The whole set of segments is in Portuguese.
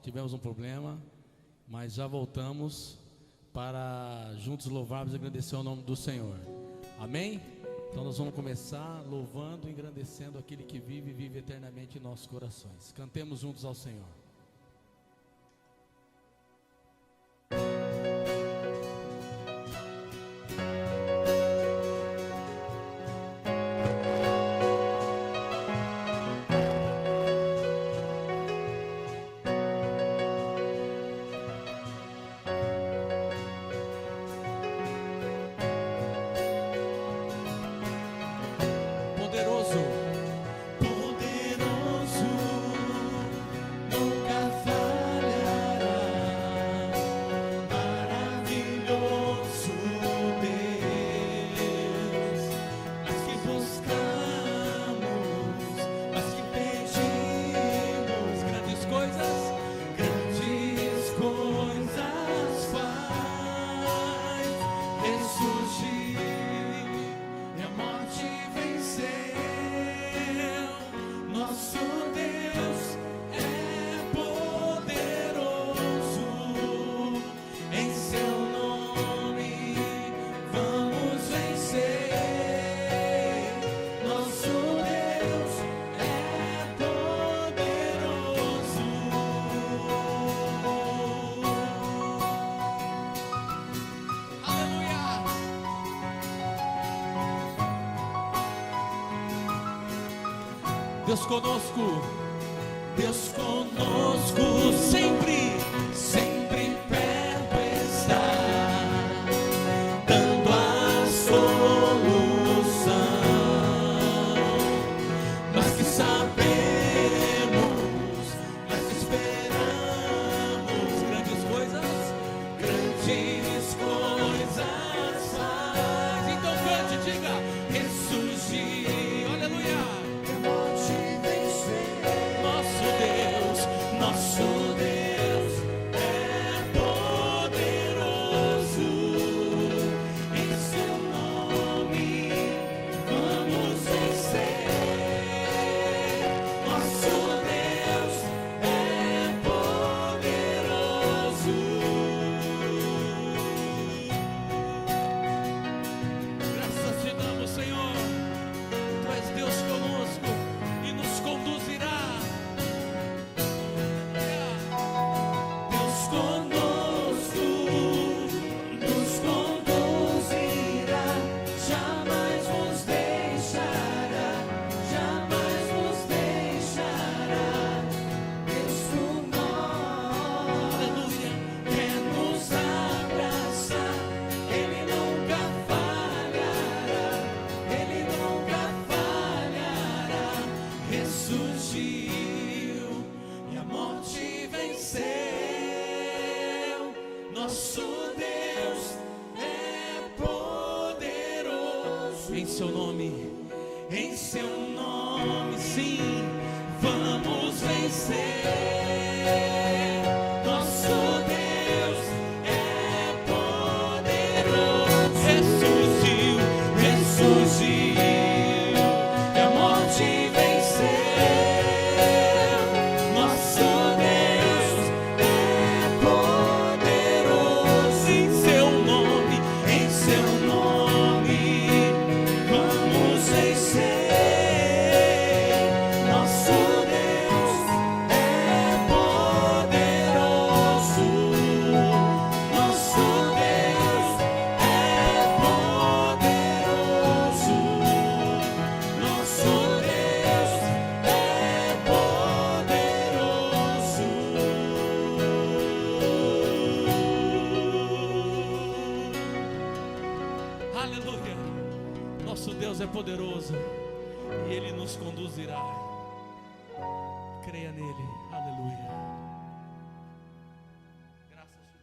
tivemos um problema, mas já voltamos para juntos louvarmos e agradecer o nome do Senhor. Amém? Então nós vamos começar louvando e engrandecendo aquele que vive e vive eternamente em nossos corações. Cantemos juntos ao Senhor. Deus conosco, Deus conosco, sempre, sempre perto está, dando a solução. Mas que sabemos, mas que esperamos grandes coisas faz. Então cante, diga, ressurgir, aleluia. Nosso Deus é poderoso, em seu nome vamos vencer. Nosso Deus é poderoso. Graças te damos, Senhor. Tu és Deus conosco e nos conduzirá. Em seu nome, sim, vamos vencer. Nosso Deus é poderoso. Ressurgiu, ressurgiu, e a morte venceu. Nosso Deus é poderoso. Em seu nome, em seu nome, vamos vencer. Nosso Deus é poderoso. Nosso Deus é poderoso. Nosso Deus é poderoso. Aleluia. Nosso Deus é poderoso e Ele nos conduzirá. Creia nele. Aleluia. Graças te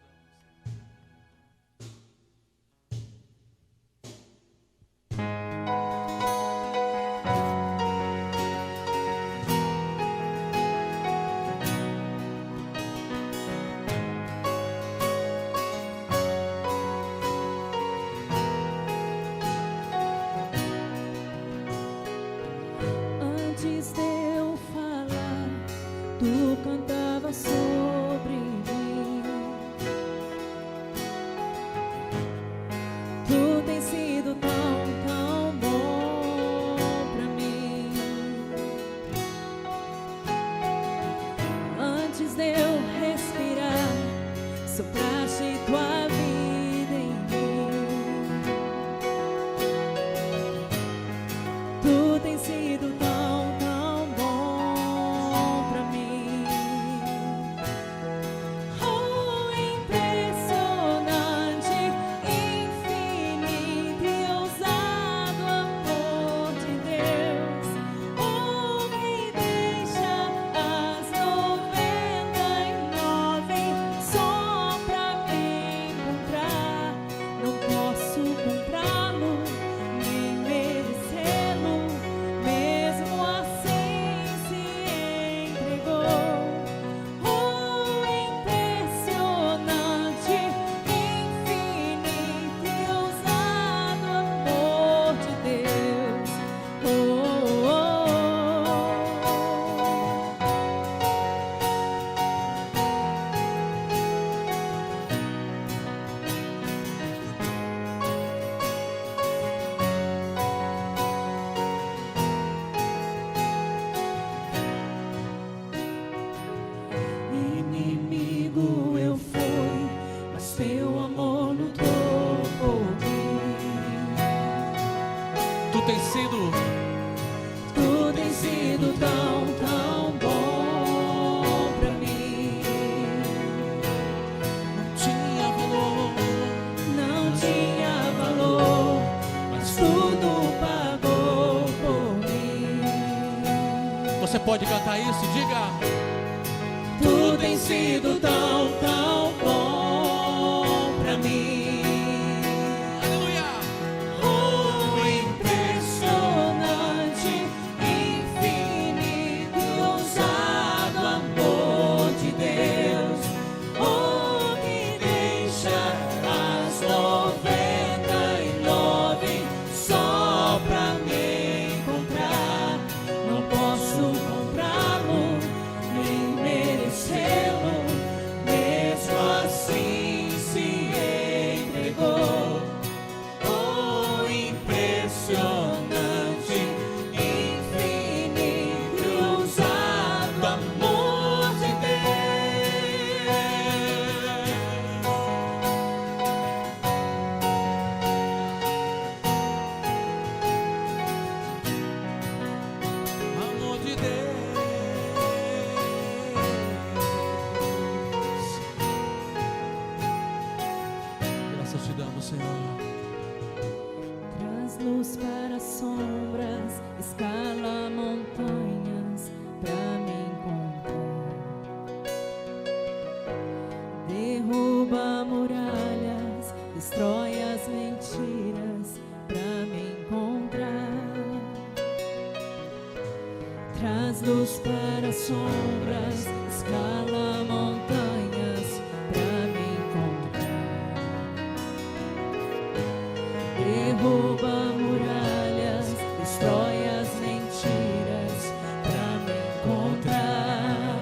Antes de eu falar, tu Você pode cantar isso? Diga. Tu tens sido tão, tão bom pra mim. Aleluia. Oh, impressionante, infinito, ousado amor de Deus. Oh, que deixa as 99 só pra me encontrar. Não posso comprá-lo, nem merecê-lo, mesmo assim se entregou. Oh, impressionante, infinito, ousado amor de Amor de Deus. Graças te damos, Senhor. Traz luz para sombras, escala montanhas pra me encontrar. Derruba muralhas, destrói as mentiras pra me encontrar. Traz luz para sombras, escala montanhas pra me encontrar. Derruba muralhas, destrói as mentiras pra me encontrar.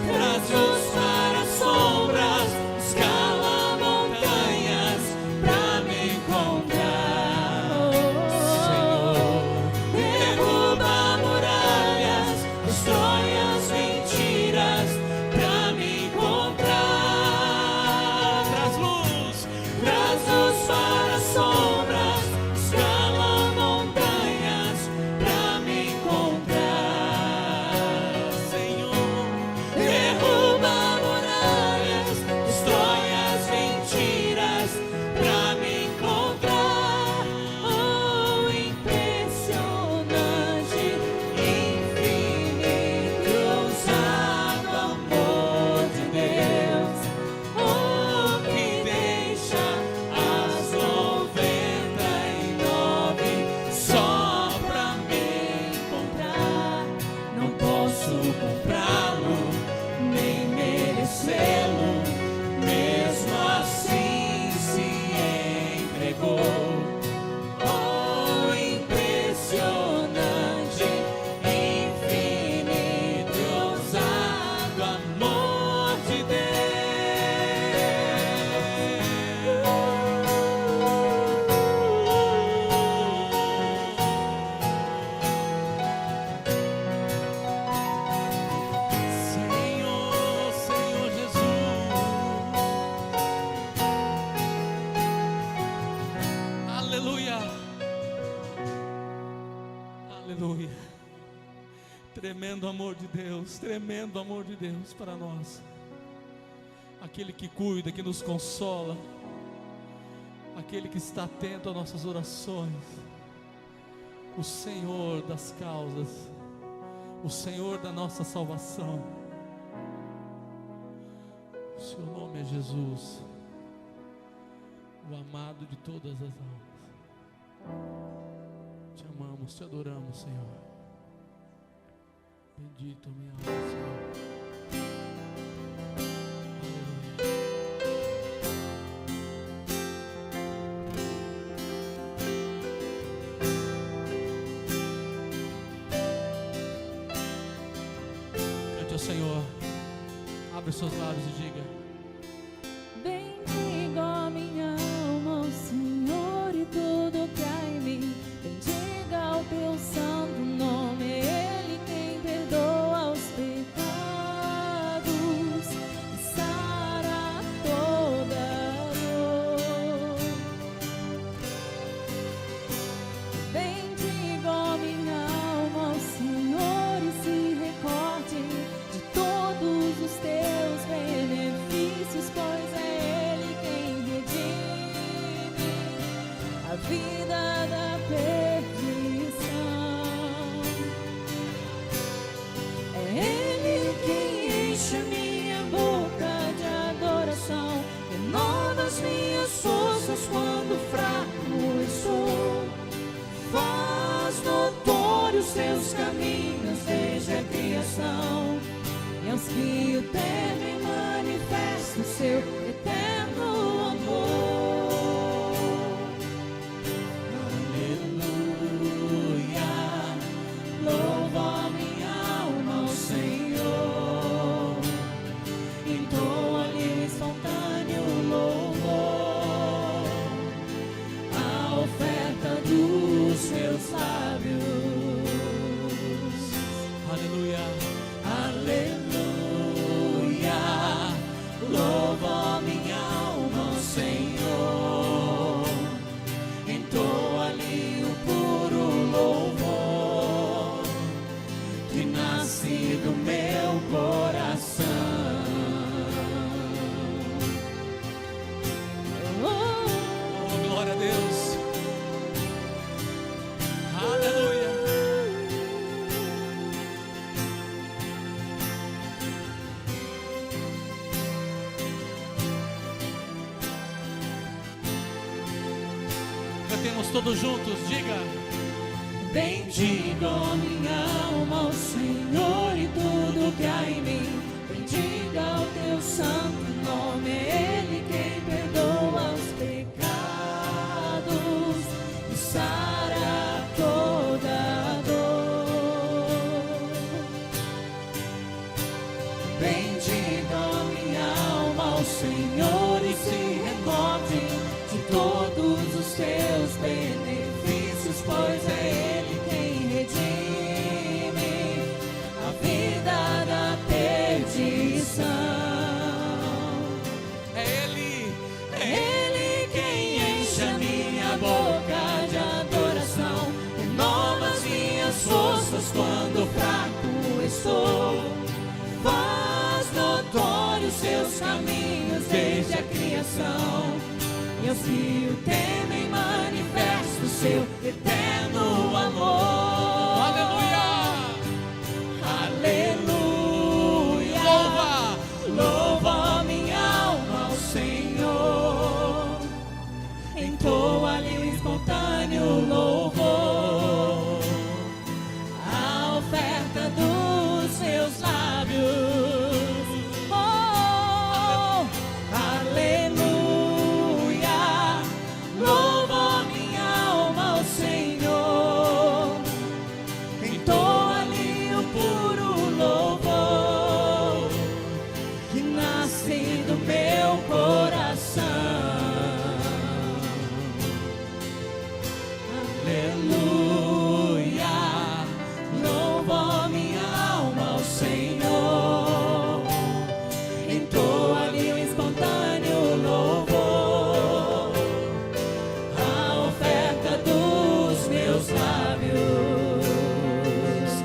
Traz luz para sombras, escala montanhas pra me encontrar. Senhor. Derruba muralhas, destrói as mentiras pra me encontrar. Traz luz. Traz luz para sombras, escala montanhas pra me encontrar. Senhor. Derruba muralhas, destrói as mentiras pra me encontrar. Oh, impressionante, infinito, ousado amor de Deus. Oh, que deixa as 99 só pra me encontrar. Não posso comprá-lo, nem merecê-lo, mesmo assim se entregou. Oh, impressionante, infinito, ousado amor de Senhor, Senhor Jesus. Aleluia. Aleluia. Tremendo amor de Deus, tremendo amor de Deus para nós. Aquele que cuida, que nos consola, aquele que está atento às nossas orações, o Senhor das causas, o Senhor da nossa salvação. O seu nome é Jesus, o amado de todas as almas. Te amamos, te adoramos, Senhor. Bendito a minha alma, Senhor. Aleluia. Cante ao Senhor. Abre os seus lábios e diga: Bendigo a minha alma, o Senhor, e tudo que há em mim. Bendiga o teu santo nome, Ele quem perdoa os pecados e sara toda dor. Bendigo a minha alma, o Senhor, e se recorde de todos os teus benefícios, pois é Ele quem seu eterno amor. Aleluia, louva minha alma ao Senhor, entoa-lhe espontâneo louvor, a oferta dos meus lábios. Aleluia, aleluia, louva minha alma ao Senhor, entoa-lhe o puro louvor que nasce do meu coração. Oh, glória a Deus. Aleluia. Cantemos todos juntos, diga. Bendiga minha alma ao Senhor e tudo que há em mim. Bendiga o teu santo nome, Ele quem perdoa os pecados e sara toda dor. Bendiga minha alma ao Senhor e se recorde de todos os seus benefícios, pois é Ele quem redime a vida da perdição. É Ele quem enche a minha boca de adoração, renova as minhas forças quando fraco estou, faz notórios seus caminhos desde a criação. E aos que o temem manifesta o seu eterno amor. Aleluia! Aleluia! Louva minha alma ao Senhor, entoa-lhe o espontâneo louvor, a oferta dos seus lábios. Oh, aleluia! Louva minha alma ao Senhor, entoa-lhe o puro louvor que nasce do meu coração. Aleluia, louva minha alma ao Senhor, entoa-lhe o espontâneo louvor, a oferta dos meus lábios.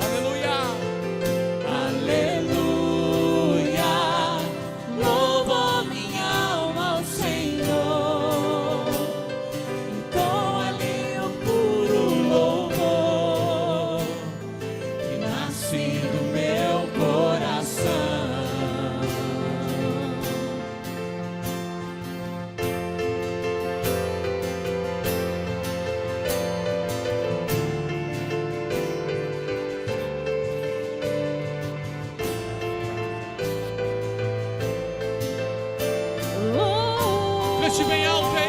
Aleluia, aleluia, louva minha alma ao Senhor, entoa-lhe o puro louvor que nasce do meu coração. Cante bem alto, é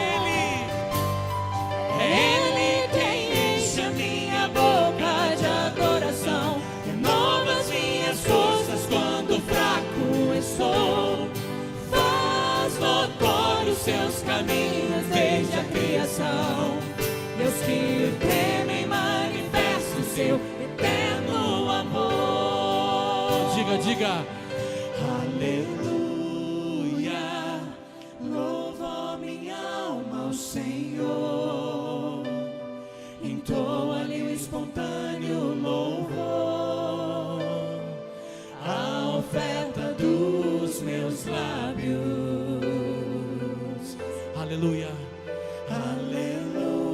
Ele quem enche a minha boca de adoração, renova as minhas forças quando fraco estou, faz notórios seus caminhos desde a criação, e aos que o temem manifesta o seu eterno amor. Diga, diga, aleluia, louva minha alma ao Senhor, entoa-lhe o espontâneo louvor, a oferta dos meus lábios. Aleluia, aleluia,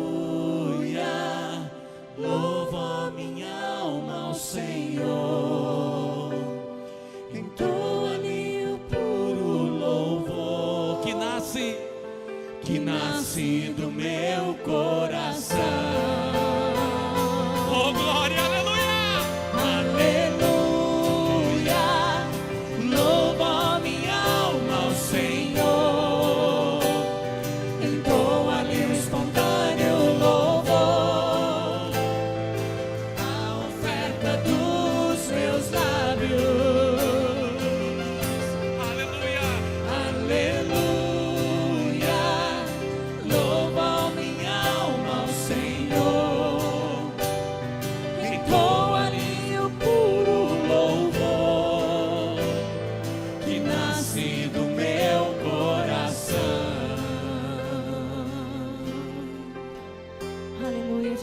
louva minha alma ao Senhor, entoa-lhe o puro louvor que nasce do meu coração. Oh, glória, aleluia! Aleluia! Louva minha alma ao Senhor.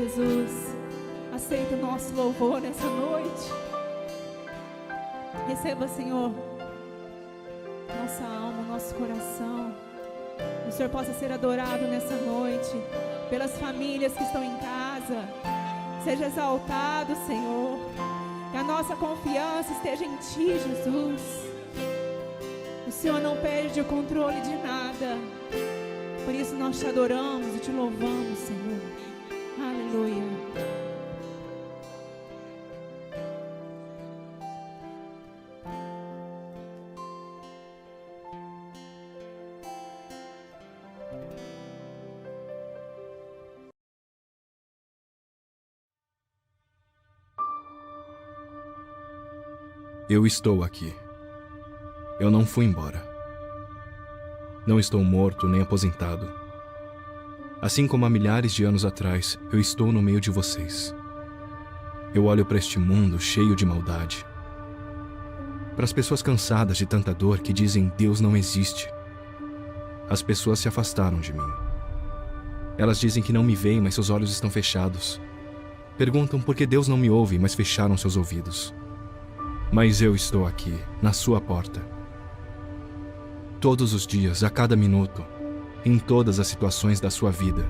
Jesus. Aceita o nosso louvor nessa noite. Receba, Senhor, nossa alma, nosso coração. Que o Senhor possa ser adorado nessa noite pelas famílias que estão em casa. Seja exaltado, Senhor. Que a nossa confiança esteja em Ti, Jesus. O Senhor não perde o controle de nada. Por isso nós Te adoramos e Te louvamos, Senhor. Aleluia. Eu estou aqui. Eu não fui embora. Não estou morto nem aposentado. Assim como há milhares de anos atrás, eu estou no meio de vocês. Eu olho para este mundo cheio de maldade. Para as pessoas cansadas de tanta dor que dizem Deus não existe. As pessoas se afastaram de mim. Elas dizem que não me veem, mas seus olhos estão fechados. Perguntam por que Deus não me ouve, mas fecharam seus ouvidos. Mas eu estou aqui, na sua porta. Todos os dias, a cada minuto, em todas as situações da sua vida,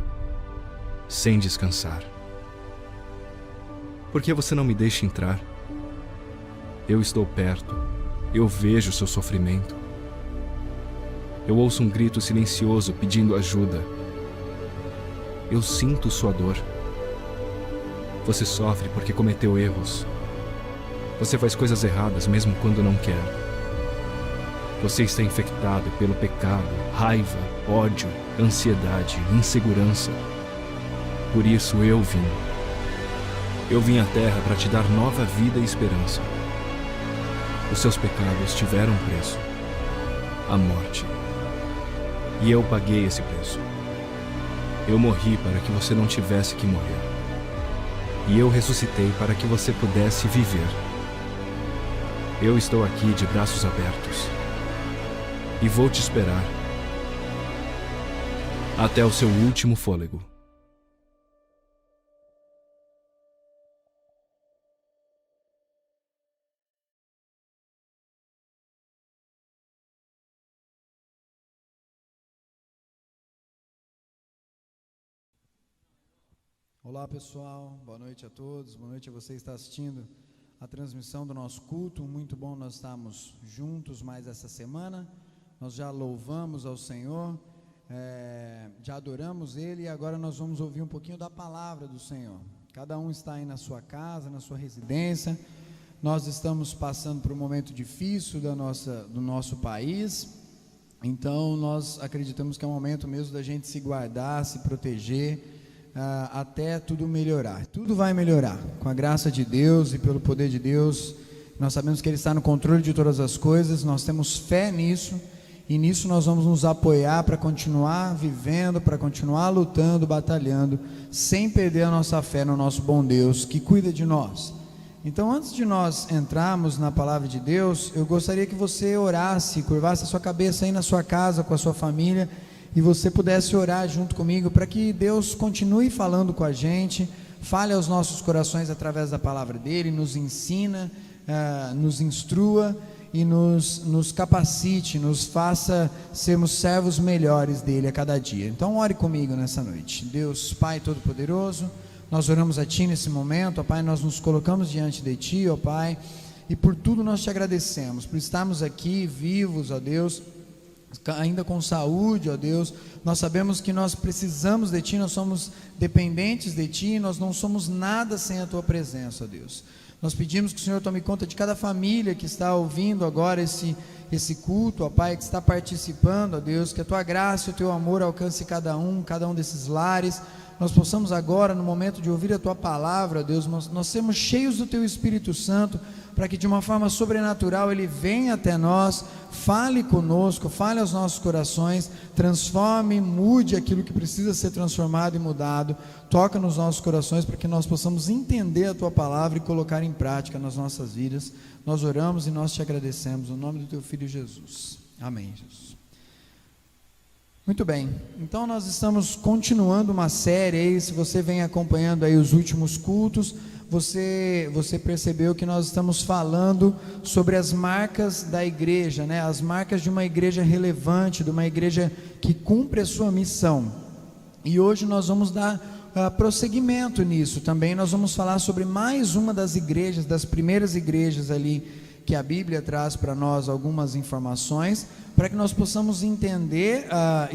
sem descansar. Por que você não me deixa entrar? Eu estou perto, eu vejo seu sofrimento. Eu ouço um grito silencioso pedindo ajuda. Eu sinto sua dor. Você sofre porque cometeu erros. Você faz coisas erradas mesmo quando não quer. Você está infectado pelo pecado, raiva, ódio, ansiedade, insegurança. Por isso eu vim. Eu vim à Terra para te dar nova vida e esperança. Os seus pecados tiveram preço, a morte. E eu paguei esse preço. Eu morri para que você não tivesse que morrer. E eu ressuscitei para que você pudesse viver. Eu estou aqui de braços abertos e vou te esperar até o seu último fôlego. Olá pessoal, boa noite a todos, boa noite a você que está assistindo a transmissão do nosso culto. Muito bom nós estarmos juntos mais essa semana. Nós já louvamos ao Senhor, já adoramos Ele e agora nós vamos ouvir um pouquinho da palavra do Senhor. Cada um está aí na sua casa, na sua residência. Nós estamos passando por um momento difícil do nosso país, então nós acreditamos que é um momento mesmo da gente se guardar, se proteger, até tudo melhorar. Tudo vai melhorar, com a graça de Deus e pelo poder de Deus. Nós sabemos que Ele está no controle de todas as coisas, nós temos fé nisso, e nisso nós vamos nos apoiar para continuar vivendo, para continuar lutando, batalhando, sem perder a nossa fé no nosso bom Deus, que cuida de nós. Então, antes de nós entrarmos na palavra de Deus, eu gostaria que você orasse, curvasse a sua cabeça aí na sua casa, com a sua família, e você pudesse orar junto comigo para que Deus continue falando com a gente, fale aos nossos corações através da palavra dEle, nos ensina, nos instrua e nos capacite, nos faça sermos servos melhores dEle a cada dia. Então ore comigo nessa noite. Deus Pai Todo-Poderoso, nós oramos a Ti nesse momento, ó Pai, nós nos colocamos diante de Ti, ó Pai, e por tudo nós Te agradecemos, por estarmos aqui vivos, ó Deus, ainda com saúde, ó Deus. Nós sabemos que nós precisamos de Ti, nós somos dependentes de Ti, nós não somos nada sem a Tua presença, ó Deus. Nós pedimos que o Senhor tome conta de cada família que está ouvindo agora esse culto, ó Pai, que está participando, ó Deus, que a Tua graça e o Teu amor alcance cada um desses lares. Nós possamos agora, no momento de ouvir a Tua palavra, ó Deus, nós sermos cheios do Teu Espírito Santo, para que de uma forma sobrenatural Ele venha até nós, fale conosco, fale aos nossos corações, transforme, mude aquilo que precisa ser transformado e mudado, toca nos nossos corações para que nós possamos entender a Tua palavra e colocar em prática nas nossas vidas. Nós oramos e nós Te agradecemos, no nome do Teu Filho Jesus. Amém, Jesus. Muito bem, então nós estamos continuando uma série aí, se você vem acompanhando aí os últimos cultos, você percebeu que nós estamos falando sobre as marcas da igreja, né? As marcas de uma igreja relevante, de uma igreja que cumpre a sua missão. E hoje nós vamos dar prosseguimento nisso também. Nós vamos falar sobre mais uma das igrejas, das primeiras igrejas ali, que a Bíblia traz para nós algumas informações, para que nós possamos entender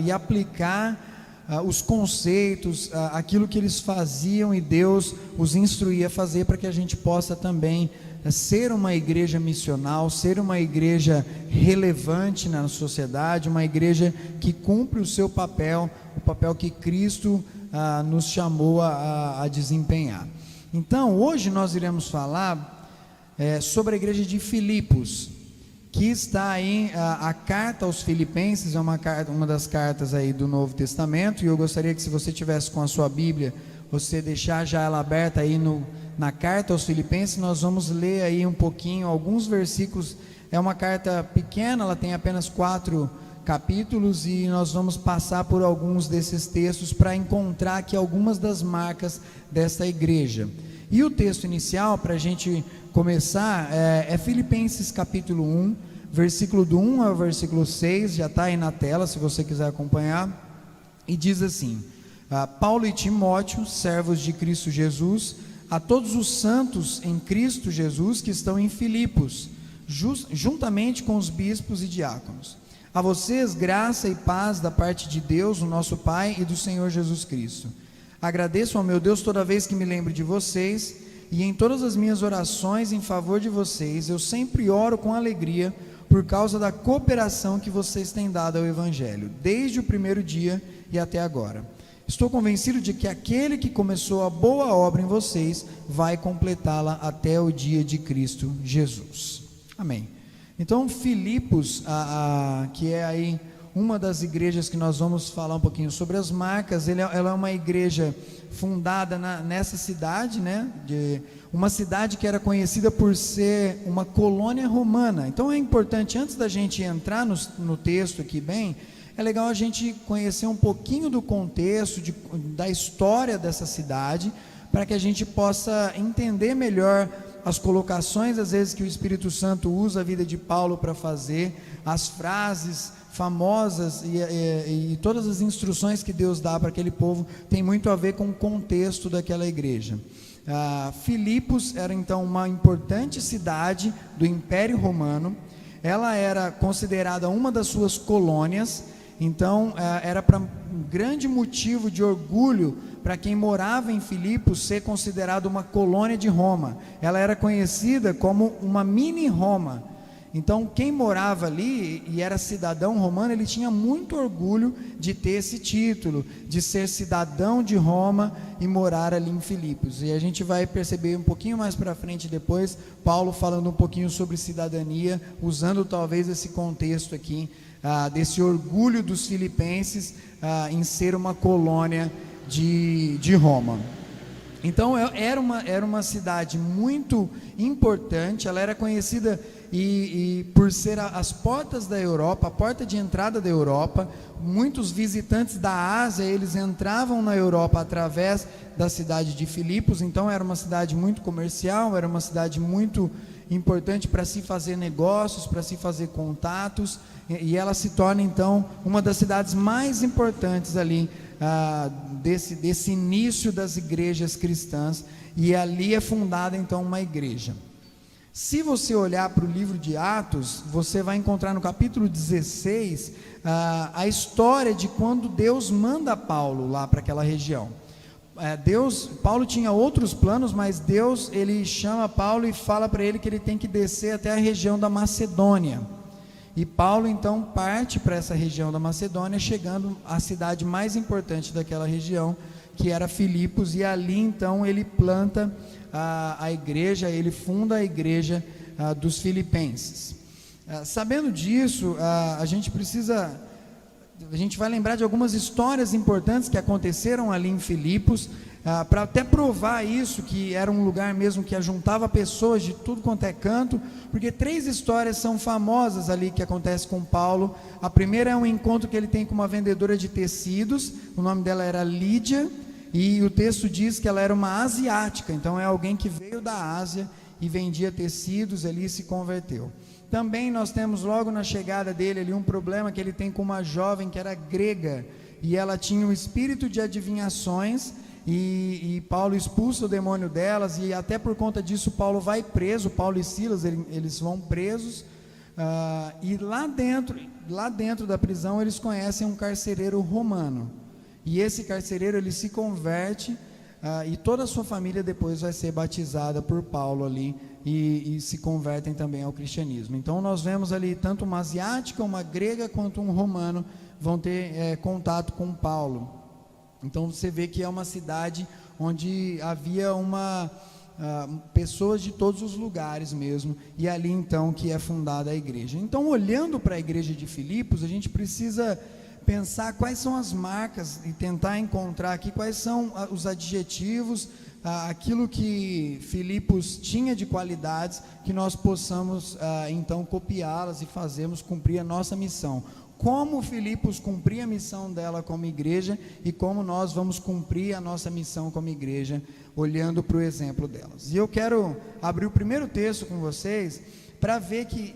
e aplicar os conceitos, aquilo que eles faziam e Deus os instruía a fazer, para que a gente possa também ser uma igreja missional, ser uma igreja relevante na sociedade, uma igreja que cumpre o seu papel, o papel que Cristo nos chamou a desempenhar. Então, hoje nós iremos falar sobre a igreja de Filipos, que está aí, a carta aos Filipenses, é uma das cartas aí do Novo Testamento, e eu gostaria que, se você tivesse com a sua Bíblia, você deixar já ela aberta aí na carta aos Filipenses. Nós vamos ler aí um pouquinho, alguns versículos. É uma carta pequena, ela tem apenas 4 capítulos, e nós vamos passar por alguns desses textos para encontrar aqui algumas das marcas desta igreja. E o texto inicial, para a gente começar, é Filipenses capítulo 1, versículo do 1 ao versículo 6, já está aí na tela, se você quiser acompanhar, e diz assim: Paulo e Timóteo, servos de Cristo Jesus, a todos os santos em Cristo Jesus que estão em Filipos, juntamente com os bispos e diáconos. A vocês graça e paz da parte de Deus, o nosso Pai, e do Senhor Jesus Cristo. Agradeço ao meu Deus toda vez que me lembro de vocês, e em todas as minhas orações em favor de vocês, eu sempre oro com alegria por causa da cooperação que vocês têm dado ao Evangelho, desde o primeiro dia e até agora. Estou convencido de que aquele que começou a boa obra em vocês vai completá-la até o dia de Cristo Jesus. Amém. Então, Filipos, que é aí uma das igrejas que nós vamos falar um pouquinho sobre as marcas, ela é uma igreja fundada nessa cidade, né? Uma cidade que era conhecida por ser uma colônia romana. Então é importante, antes da gente entrar no texto aqui bem, é legal a gente conhecer um pouquinho do contexto, da história dessa cidade, para que a gente possa entender melhor as colocações, às vezes, que o Espírito Santo usa a vida de Paulo para fazer, as frases famosas e todas as instruções que Deus dá para aquele povo, tem muito a ver com o contexto daquela igreja. Filipos era então uma importante cidade do Império Romano. Ela era considerada uma das suas colônias, então era para um grande motivo de orgulho para quem morava em Filipos ser considerado uma colônia de Roma. Ela era conhecida como uma mini Roma. Então, quem morava ali e era cidadão romano, ele tinha muito orgulho de ter esse título, de ser cidadão de Roma e morar ali em Filipos. E a gente vai perceber um pouquinho mais para frente depois, Paulo falando um pouquinho sobre cidadania, usando talvez esse contexto aqui, desse orgulho dos filipenses em ser uma colônia de Roma. Então, era uma cidade muito importante, ela era conhecida e por ser as portas da Europa, a porta de entrada da Europa. Muitos visitantes da Ásia, eles entravam na Europa através da cidade de Filipos. Então era uma cidade muito comercial, era uma cidade muito importante para se fazer negócios, para se fazer contatos, e ela se torna então uma das cidades mais importantes ali, desse início das igrejas cristãs, e ali é fundada então uma igreja. Se você olhar para o livro de Atos, você vai encontrar no capítulo 16 a história de quando Deus manda Paulo lá para aquela região. Paulo tinha outros planos, mas Deus, ele chama Paulo e fala para ele que ele tem que descer até a região da Macedônia. E Paulo então parte para essa região da Macedônia, chegando à cidade mais importante daquela região, que era Filipos, e ali então ele planta a igreja, ele funda a igreja dos filipenses. Sabendo disso, a gente vai lembrar de algumas histórias importantes que aconteceram ali em Filipos. para até provar isso, que era um lugar mesmo que ajuntava pessoas de tudo quanto é canto, porque 3 histórias são famosas ali que acontecem com Paulo. A primeira é um encontro que ele tem com uma vendedora de tecidos, o nome dela era Lídia, e o texto diz que ela era uma asiática, então é alguém que veio da Ásia e vendia tecidos ali e se converteu. Também nós temos logo na chegada dele ali um problema que ele tem com uma jovem que era grega, e ela tinha um espírito de adivinhações, e Paulo expulsa o demônio delas, e até por conta disso Paulo vai preso. Paulo e Silas, eles vão presos, e lá dentro da prisão eles conhecem um carcereiro romano, e esse carcereiro ele se converte, e toda a sua família depois vai ser batizada por Paulo ali, e se convertem também ao cristianismo. Então nós vemos ali tanto uma asiática, uma grega, quanto um romano vão ter contato com Paulo. Então você vê que é uma cidade onde havia pessoas de todos os lugares mesmo, e ali então que é fundada a igreja. Então, olhando para a igreja de Filipos, a gente precisa pensar quais são as marcas e tentar encontrar aqui quais são os adjetivos, aquilo que Filipos tinha de qualidades, que nós possamos então copiá-las e fazermos cumprir a nossa missão. Como Filipos cumpria a missão dela como igreja, e como nós vamos cumprir a nossa missão como igreja, olhando para o exemplo delas. E eu quero abrir o primeiro texto com vocês, para ver que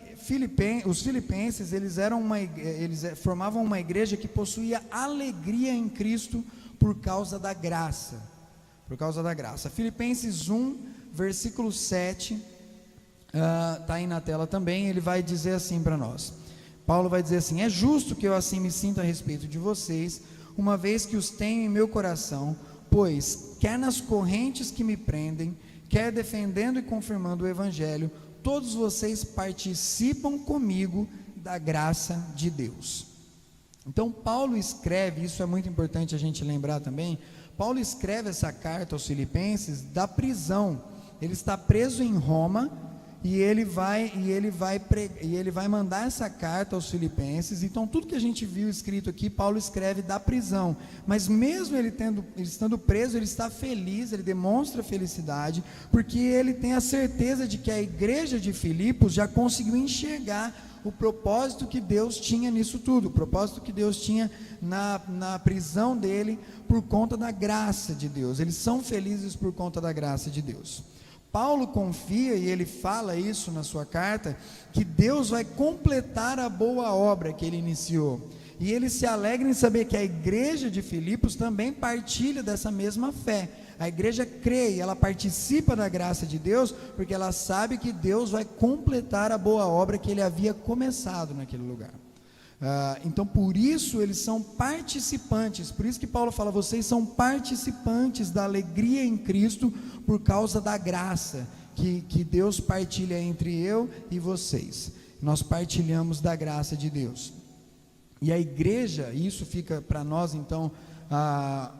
os filipenses, eles formavam uma igreja que possuía alegria em Cristo por causa da graça. Por causa da graça. Filipenses 1, versículo 7, está aí na tela também. Ele vai dizer assim para nós. Paulo vai dizer assim: é justo que eu assim me sinta a respeito de vocês, uma vez que os tenho em meu coração, pois, quer nas correntes que me prendem, quer defendendo e confirmando o Evangelho, todos vocês participam comigo da graça de Deus. Então Paulo escreve, isso é muito importante a gente lembrar também, Paulo escreve essa carta aos filipenses da prisão. Ele está preso em Roma, e ele vai mandar essa carta aos filipenses. Então tudo que a gente viu escrito aqui, Paulo escreve da prisão, mas mesmo ele estando preso, ele está feliz, ele demonstra felicidade, porque ele tem a certeza de que a igreja de Filipos já conseguiu enxergar o propósito que Deus tinha nisso tudo, o propósito que Deus tinha na prisão dele, por conta da graça de Deus. Eles são felizes por conta da graça de Deus. Paulo confia, e ele fala isso na sua carta, que Deus vai completar a boa obra que ele iniciou, e ele se alegra em saber que a igreja de Filipos também partilha dessa mesma fé. A igreja crê e ela participa da graça de Deus, porque ela sabe que Deus vai completar a boa obra que ele havia começado naquele lugar. Então por isso eles são participantes, por isso que Paulo fala: vocês são participantes da alegria em Cristo, por causa da graça que Deus partilha entre eu e vocês. Nós partilhamos da graça de Deus. E a igreja, isso fica para nós então,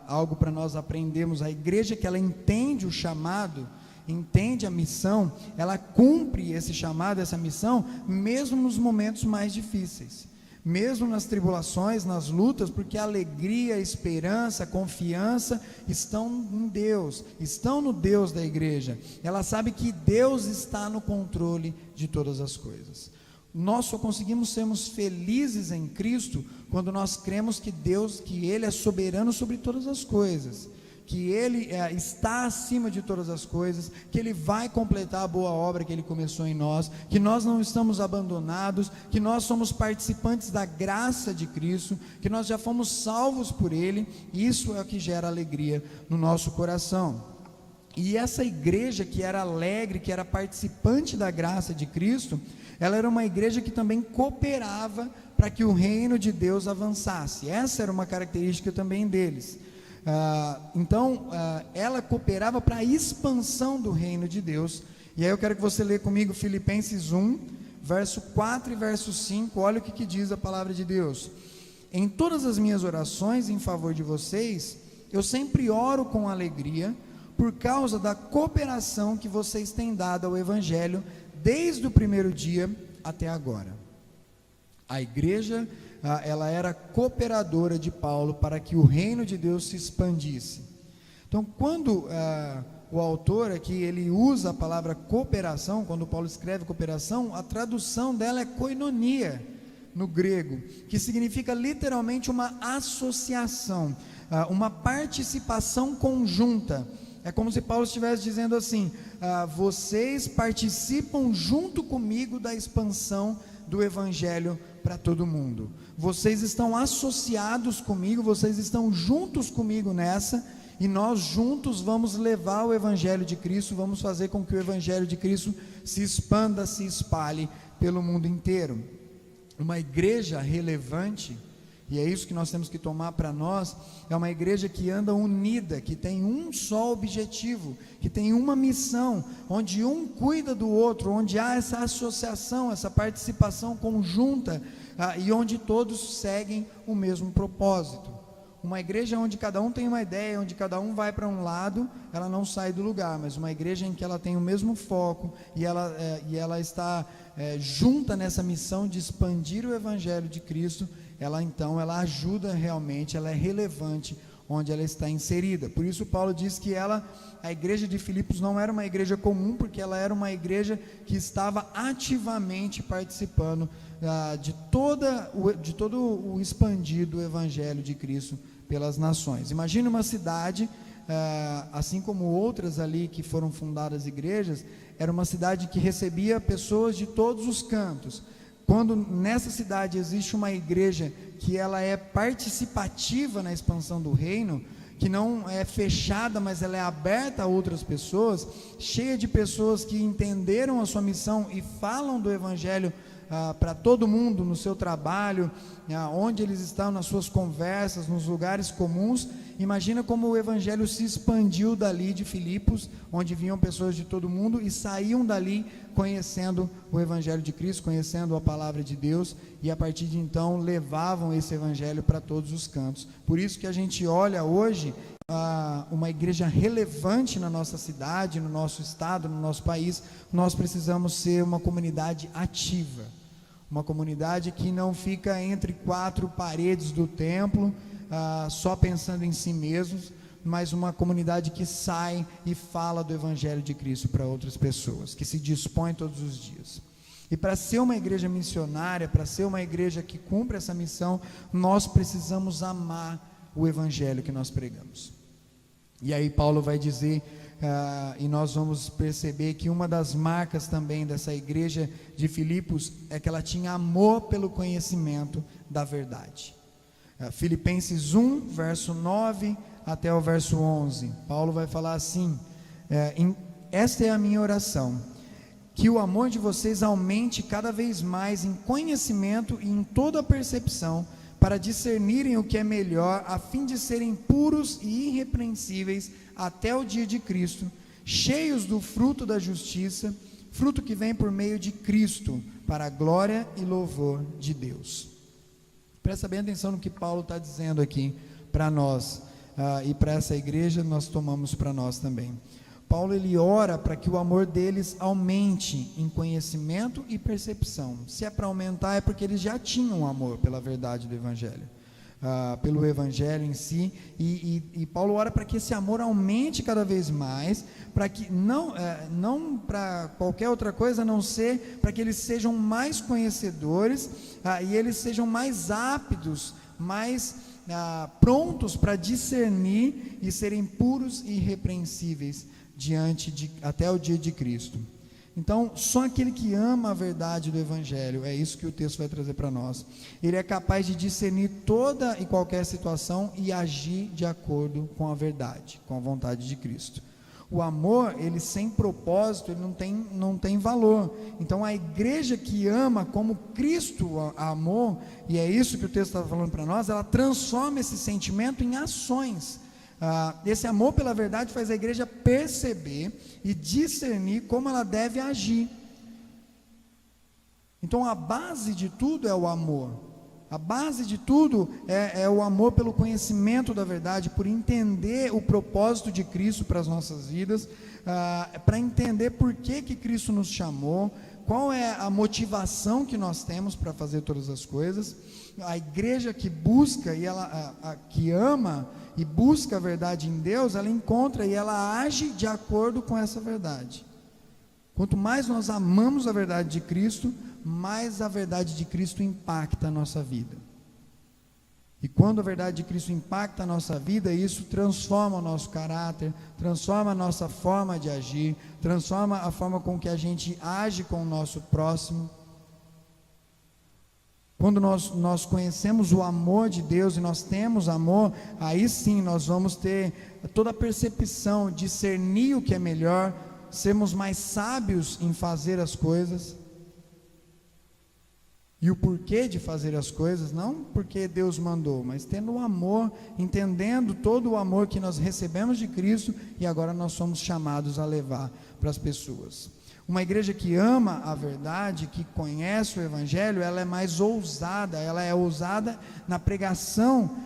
algo para nós aprendermos. A igreja que ela entende o chamado, entende a missão, ela cumpre esse chamado, essa missão, mesmo nos momentos mais difíceis, mesmo nas tribulações, nas lutas, porque a alegria, a esperança, a confiança estão em Deus, estão no Deus da igreja. Ela sabe que Deus está no controle de todas as coisas. Nós só conseguimos sermos felizes em Cristo quando nós cremos que Ele é soberano sobre todas as coisas, que Ele está acima de todas as coisas, que Ele vai completar a boa obra que Ele começou em nós, que nós não estamos abandonados, que nós somos participantes da graça de Cristo, que nós já fomos salvos por Ele. Isso é o que gera alegria no nosso coração. E essa igreja que era alegre, que era participante da graça de Cristo, ela era uma igreja que também cooperava para que o reino de Deus avançasse. Essa era uma característica também deles. Ela cooperava para a expansão do reino de Deus. E aí eu quero que você leia comigo Filipenses 1, verso 4 e verso 5. Olha o que diz a palavra de Deus: em todas as minhas orações em favor de vocês, eu sempre oro com alegria, por causa da cooperação que vocês têm dado ao Evangelho, desde o primeiro dia até agora. A igreja, ela era cooperadora de Paulo para que o reino de Deus se expandisse. Então, quando o autor aqui, ele usa a palavra cooperação, quando Paulo escreve cooperação, a tradução dela é koinonia, no grego, que significa literalmente uma associação, uma participação conjunta. É como se Paulo estivesse dizendo assim: vocês participam junto comigo da expansão do Evangelho para todo mundo. Vocês estão associados comigo, vocês estão juntos comigo nessa, e nós juntos vamos levar o Evangelho de Cristo, vamos fazer com que o Evangelho de Cristo se expanda, se espalhe pelo mundo inteiro. Uma igreja relevante, e é isso que nós temos que tomar para nós, é uma igreja que anda unida, que tem um só objetivo, que tem uma missão, onde um cuida do outro, onde há essa associação, essa participação conjunta, e onde todos seguem o mesmo propósito. Uma igreja onde cada um tem uma ideia, onde cada um vai para um lado, ela não sai do lugar, mas uma igreja em que ela tem o mesmo foco, e ela está junta nessa missão de expandir o Evangelho de Cristo, ela ela ajuda realmente, ela é relevante onde ela está inserida. Por isso Paulo diz que a igreja de Filipos não era uma igreja comum, porque ela era uma igreja que estava ativamente participando de todo o expandido Evangelho de Cristo pelas nações. Imagine uma cidade, assim como outras ali que foram fundadas igrejas, era uma cidade que recebia pessoas de todos os cantos. Quando nessa cidade existe uma igreja que ela é participativa na expansão do reino, que não é fechada, mas ela é aberta a outras pessoas, cheia de pessoas que entenderam a sua missão e falam do Evangelho para todo mundo, no seu trabalho, onde eles estão, nas suas conversas, nos lugares comuns. Imagina como o Evangelho se expandiu dali de Filipos, onde vinham pessoas de todo mundo e saíam dali conhecendo o Evangelho de Cristo, conhecendo a palavra de Deus, e a partir de então levavam esse Evangelho para todos os cantos. Por isso que a gente olha hoje uma igreja relevante na nossa cidade, no nosso estado, no nosso país. Nós precisamos ser uma comunidade ativa, uma comunidade que não fica entre quatro paredes do templo, só pensando em si mesmos, mas uma comunidade que sai e fala do Evangelho de Cristo para outras pessoas, que se dispõe todos os dias. E para ser uma igreja missionária, para ser uma igreja que cumpre essa missão, nós precisamos amar o Evangelho que nós pregamos. E aí Paulo vai dizer, e nós vamos perceber que uma das marcas também dessa igreja de Filipos é que ela tinha amor pelo conhecimento da verdade. Filipenses 1, verso 9 até o verso 11, Paulo vai falar assim: esta é a minha oração, que o amor de vocês aumente cada vez mais em conhecimento e em toda a percepção, para discernirem o que é melhor, a fim de serem puros e irrepreensíveis até o dia de Cristo, cheios do fruto da justiça, fruto que vem por meio de Cristo, para a glória e louvor de Deus. Presta bem atenção no que Paulo está dizendo aqui para nós, e para essa igreja nós tomamos para nós também. Paulo, ele ora para que o amor deles aumente em conhecimento e percepção. Se é para aumentar, é porque eles já tinham amor pela verdade do Evangelho, pelo Evangelho em si, e Paulo ora para que esse amor aumente cada vez mais, para que não para qualquer outra coisa, a não ser para que eles sejam mais conhecedores, e eles sejam mais aptos, mais prontos para discernir e serem puros e irrepreensíveis até o dia de Cristo. Então, só aquele que ama a verdade do Evangelho, é isso que o texto vai trazer para nós, ele é capaz de discernir toda e qualquer situação e agir de acordo com a verdade, com a vontade de Cristo. O amor, ele sem propósito, ele não tem valor. Então a igreja que ama como Cristo amou, e é isso que o texto está falando para nós, ela transforma esse sentimento em ações. Esse amor pela verdade faz a igreja perceber e discernir como ela deve agir. Então a base de tudo é o amor. A base de tudo é o amor pelo conhecimento da verdade, por entender o propósito de Cristo para as nossas vidas, para entender por que Cristo nos chamou, qual é a motivação que nós temos para fazer todas as coisas. A igreja que busca e que ama e busca a verdade em Deus, ela encontra e ela age de acordo com essa verdade. Quanto mais nós amamos a verdade de Cristo, mais a verdade de Cristo impacta a nossa vida. E quando a verdade de Cristo impacta a nossa vida, isso transforma o nosso caráter, transforma a nossa forma de agir, transforma a forma com que a gente age com o nosso próximo. Quando nós conhecemos o amor de Deus e nós temos amor, aí sim nós vamos ter toda a percepção, discernir o que é melhor, sermos mais sábios em fazer as coisas. E o porquê de fazer as coisas, não porque Deus mandou, mas tendo o amor, entendendo todo o amor que nós recebemos de Cristo e agora nós somos chamados a levar para as pessoas. Uma igreja que ama a verdade, que conhece o Evangelho, ela é mais ousada, ela é ousada na pregação,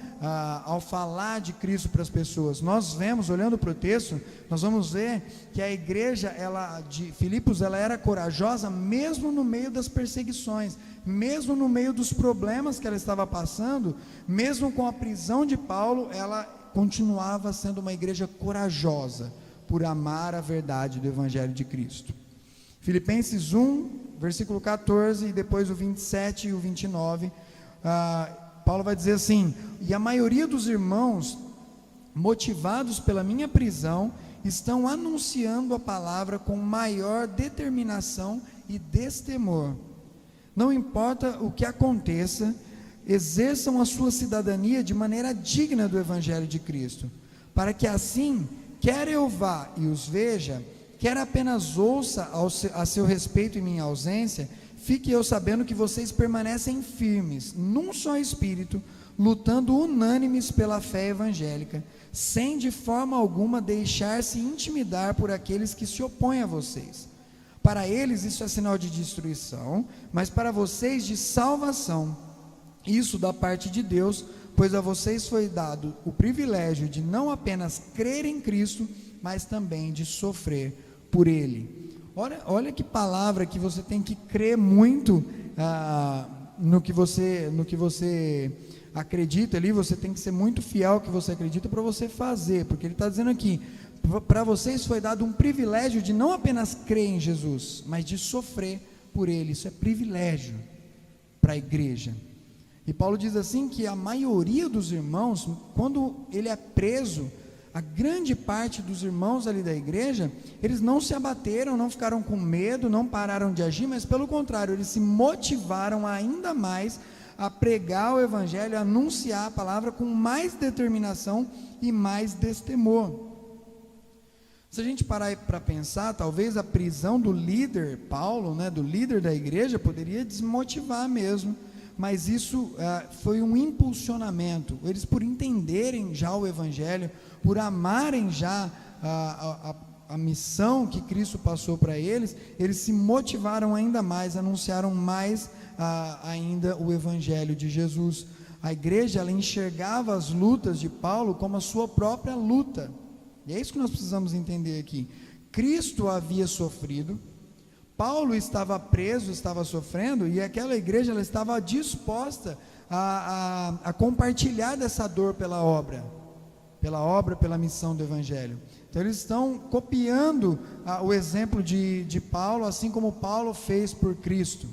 ao falar de Cristo para as pessoas. Nós vemos, olhando para o texto, nós vamos ver que a igreja de Filipos, ela era corajosa mesmo no meio das perseguições, mesmo no meio dos problemas que ela estava passando, mesmo com a prisão de Paulo, ela continuava sendo uma igreja corajosa, por amar a verdade do Evangelho de Cristo. Filipenses 1, versículo 14, e depois o 27 e o 29, Paulo vai dizer assim: e a maioria dos irmãos, motivados pela minha prisão, estão anunciando a palavra com maior determinação e destemor. Não importa o que aconteça, exerçam a sua cidadania de maneira digna do Evangelho de Cristo, para que assim, quer eu vá e os veja, quer apenas ouça a seu respeito em minha ausência, fique eu sabendo que vocês permanecem firmes, num só espírito, lutando unânimes pela fé evangélica, sem de forma alguma deixar-se intimidar por aqueles que se opõem a vocês. Para eles isso é sinal de destruição, mas para vocês de salvação. Isso da parte de Deus, pois a vocês foi dado o privilégio de não apenas crer em Cristo, mas também de sofrer por Ele. Olha que palavra que você tem que crer muito no que você acredita ali, você tem que ser muito fiel ao que você acredita para você fazer, porque ele está dizendo aqui, para vocês foi dado um privilégio de não apenas crer em Jesus, mas de sofrer por Ele. Isso é privilégio para a igreja. E Paulo diz assim que a maioria dos irmãos, quando ele é preso, a grande parte dos irmãos ali da igreja, eles não se abateram, não ficaram com medo, não pararam de agir, mas pelo contrário, eles se motivaram ainda mais a pregar o Evangelho, a anunciar a palavra com mais determinação e mais destemor. Se a gente parar para pensar, talvez a prisão do líder Paulo, do líder da igreja, poderia desmotivar mesmo, mas isso foi um impulsionamento. Eles, por entenderem já o Evangelho, por amarem já a missão que Cristo passou para eles, eles se motivaram ainda mais, anunciaram mais ainda o Evangelho de Jesus. A igreja, ela enxergava as lutas de Paulo como a sua própria luta, e é isso que nós precisamos entender aqui. Cristo havia sofrido, Paulo estava preso, estava sofrendo, e aquela igreja, ela estava disposta a compartilhar dessa dor pela obra, pela missão do Evangelho. Então eles estão copiando o exemplo de Paulo, assim como Paulo fez por Cristo.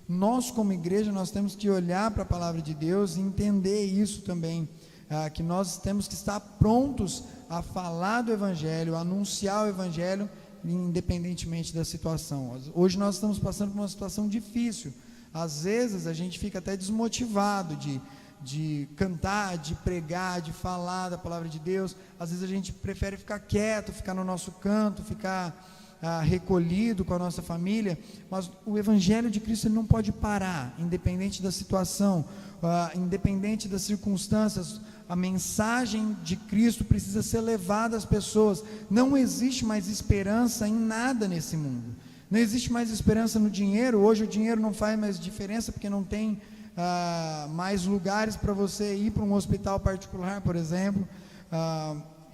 Nós, como igreja, nós temos que olhar para a palavra de Deus e entender isso também, que nós temos que estar prontos a falar do Evangelho, a anunciar o Evangelho, independentemente da situação. Hoje nós estamos passando por uma situação difícil. Às vezes a gente fica até desmotivado de cantar, de pregar, de falar da palavra de Deus. Às vezes a gente prefere ficar quieto, ficar no nosso canto, ficar recolhido com a nossa família, mas o Evangelho de Cristo, ele não pode parar, independente da situação, independente das circunstâncias. A mensagem de Cristo precisa ser levada às pessoas. Não existe mais esperança em nada nesse mundo, não existe mais esperança no dinheiro. Hoje o dinheiro não faz mais diferença, porque não tem mais lugares para você ir para um hospital particular, por exemplo,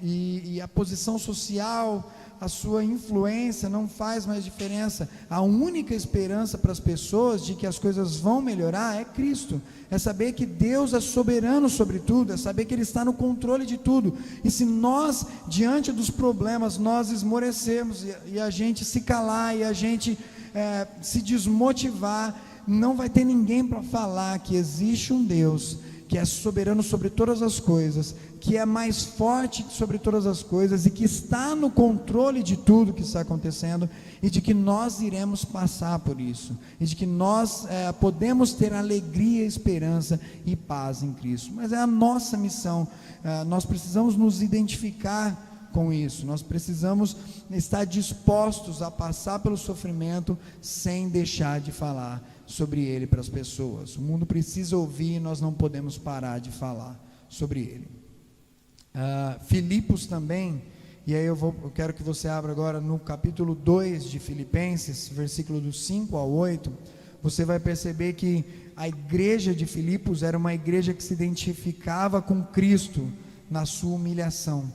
e a posição social, a sua influência não faz mais diferença. A única esperança para as pessoas de que as coisas vão melhorar é Cristo. É saber que Deus é soberano sobre tudo, é saber que Ele está no controle de tudo. E se nós, diante dos problemas, nós esmorecermos e a gente se calar e a gente se desmotivar, não vai ter ninguém para falar que existe um Deus que é soberano sobre todas as coisas, que é mais forte sobre todas as coisas e que está no controle de tudo que está acontecendo, e de que nós iremos passar por isso, e de que nós podemos ter alegria, esperança e paz em Cristo. Mas é a nossa missão, nós precisamos nos identificar com isso, nós precisamos estar dispostos a passar pelo sofrimento sem deixar de falar sobre ele para as pessoas. O mundo precisa ouvir e nós não podemos parar de falar sobre ele. Filipos também, e aí eu quero que você abra agora no capítulo 2 de Filipenses, versículo do 5 ao 8, você vai perceber que a igreja de Filipos era uma igreja que se identificava com Cristo na sua humilhação.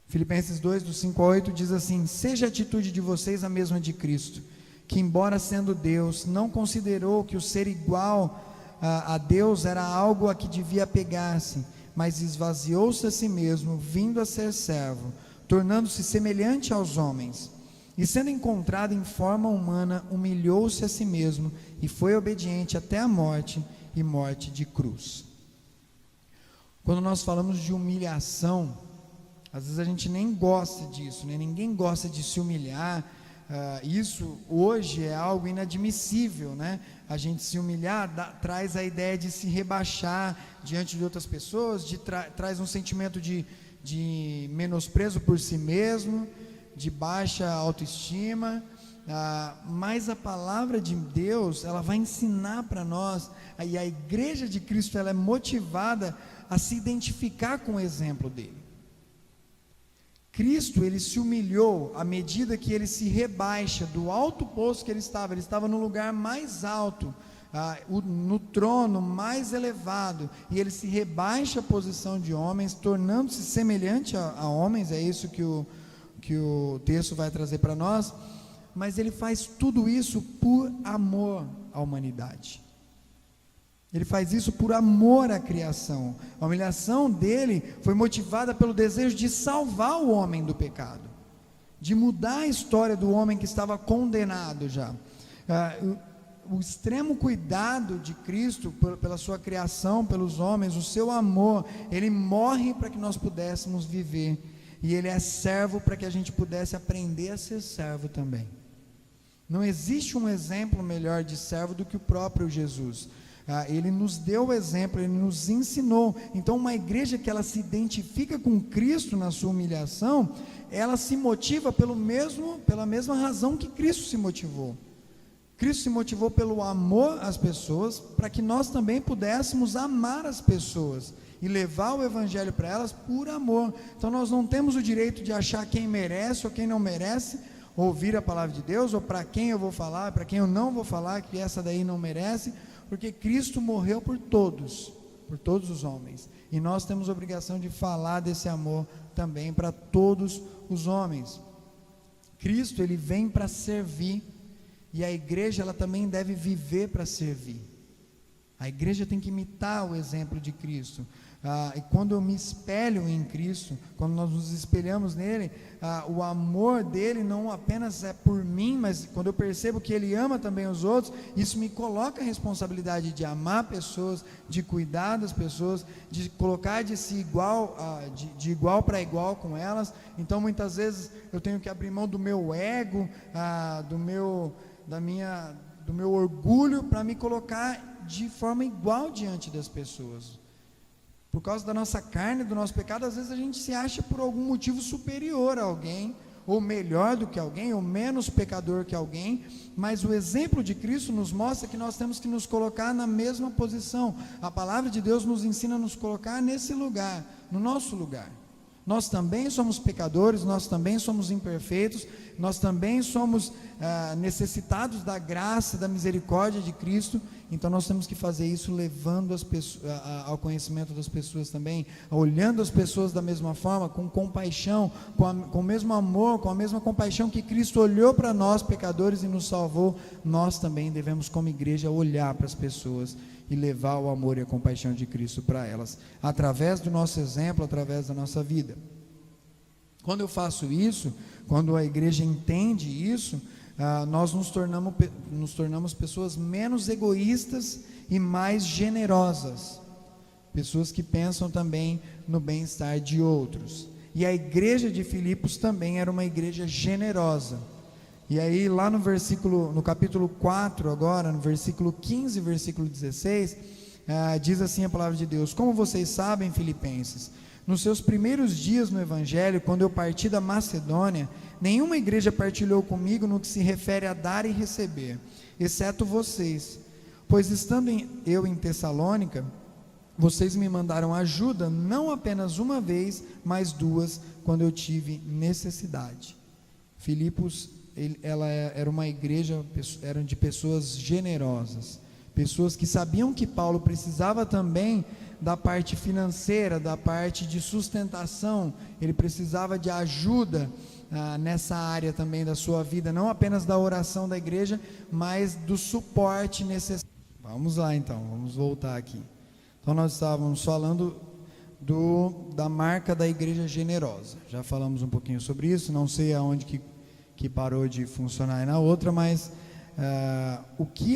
Filipenses 2, do 5 ao 8 diz assim: seja a atitude de vocês a mesma de Cristo, que embora sendo Deus, não considerou que o ser igual a Deus era algo a que devia apegar-se, mas esvaziou-se a si mesmo, vindo a ser servo, tornando-se semelhante aos homens, e sendo encontrado em forma humana, humilhou-se a si mesmo, e foi obediente até a morte, e morte de cruz. Quando nós falamos de humilhação, às vezes a gente nem gosta disso, né? Ninguém gosta de se humilhar. Isso hoje é algo inadmissível, né? A gente se humilhar traz a ideia de se rebaixar diante de outras pessoas, traz um sentimento de menosprezo por si mesmo, de baixa autoestima, mas a palavra de Deus, ela vai ensinar para nós, e a igreja de Cristo, ela é motivada a se identificar com o exemplo dele. Cristo, ele se humilhou à medida que ele se rebaixa do alto posto que ele estava no lugar mais alto, no trono mais elevado, e ele se rebaixa à posição de homens, tornando-se semelhante a homens, é isso que o texto vai trazer para nós, mas ele faz tudo isso por amor à humanidade. Ele faz isso por amor à criação. A humilhação dele foi motivada pelo desejo de salvar o homem do pecado, de mudar a história do homem que estava condenado já. O extremo cuidado de Cristo pela sua criação, pelos homens, o seu amor, ele morre para que nós pudéssemos viver, e ele é servo para que a gente pudesse aprender a ser servo também. Não existe um exemplo melhor de servo do que o próprio Jesus. Ele nos deu o exemplo, ele nos ensinou. Então uma igreja que ela se identifica com Cristo na sua humilhação, ela se motiva pela mesma razão que Cristo se motivou. Cristo se motivou pelo amor às pessoas, para que nós também pudéssemos amar as pessoas e levar o evangelho para elas por amor. Então nós não temos o direito de achar quem merece ou quem não merece ouvir a palavra de Deus, ou para quem eu vou falar, para quem eu não vou falar, que essa daí não merece, porque Cristo morreu por todos os homens, e nós temos a obrigação de falar desse amor também para todos os homens. Cristo, ele vem para servir, e a igreja, ela também deve viver para servir. A igreja tem que imitar o exemplo de Cristo. E quando eu me espelho em Cristo, quando nós nos espelhamos nele, o amor dele não apenas é por mim, mas quando eu percebo que ele ama também os outros, isso me coloca a responsabilidade de amar pessoas, de cuidar das pessoas, de colocar de igual para igual com elas. Então muitas vezes eu tenho que abrir mão do meu ego, do meu orgulho, para me colocar de forma igual diante das pessoas. Por causa da nossa carne, do nosso pecado, às vezes a gente se acha por algum motivo superior a alguém, ou melhor do que alguém, ou menos pecador que alguém, mas o exemplo de Cristo nos mostra que nós temos que nos colocar na mesma posição. A palavra de Deus nos ensina a nos colocar nesse lugar, no nosso lugar. Nós também somos pecadores, nós também somos imperfeitos, nós também somos necessitados da graça, da misericórdia de Cristo. Então nós temos que fazer isso levando as pessoas ao conhecimento das pessoas também, olhando as pessoas da mesma forma, com compaixão, com o mesmo amor, com a mesma compaixão que Cristo olhou para nós pecadores e nos salvou. Nós também devemos, como igreja, olhar para as pessoas e levar o amor e a compaixão de Cristo para elas, através do nosso exemplo, através da nossa vida. Quando eu faço isso, quando a igreja entende isso, nós nos tornamos pessoas menos egoístas e mais generosas, pessoas que pensam também no bem-estar de outros. E a igreja de Filipos também era uma igreja generosa. E aí lá no capítulo 4 agora, no versículo 15 e versículo 16, diz assim a palavra de Deus: como vocês sabem, filipenses, nos seus primeiros dias no Evangelho, quando eu parti da Macedônia, nenhuma igreja partilhou comigo no que se refere a dar e receber, exceto vocês, pois estando eu em Tessalônica, vocês me mandaram ajuda, não apenas uma vez, mas duas, quando eu tive necessidade. Filipos, ela era uma igreja, eram de pessoas generosas, pessoas que sabiam que Paulo precisava também da parte financeira, da parte de sustentação, ele precisava de ajuda nessa área também da sua vida, não apenas da oração da igreja, mas do suporte necessário. Vamos lá então, vamos voltar aqui. Então nós estávamos falando da marca da igreja generosa, já falamos um pouquinho sobre isso, não sei aonde que parou de funcionar aí na outra, mas o que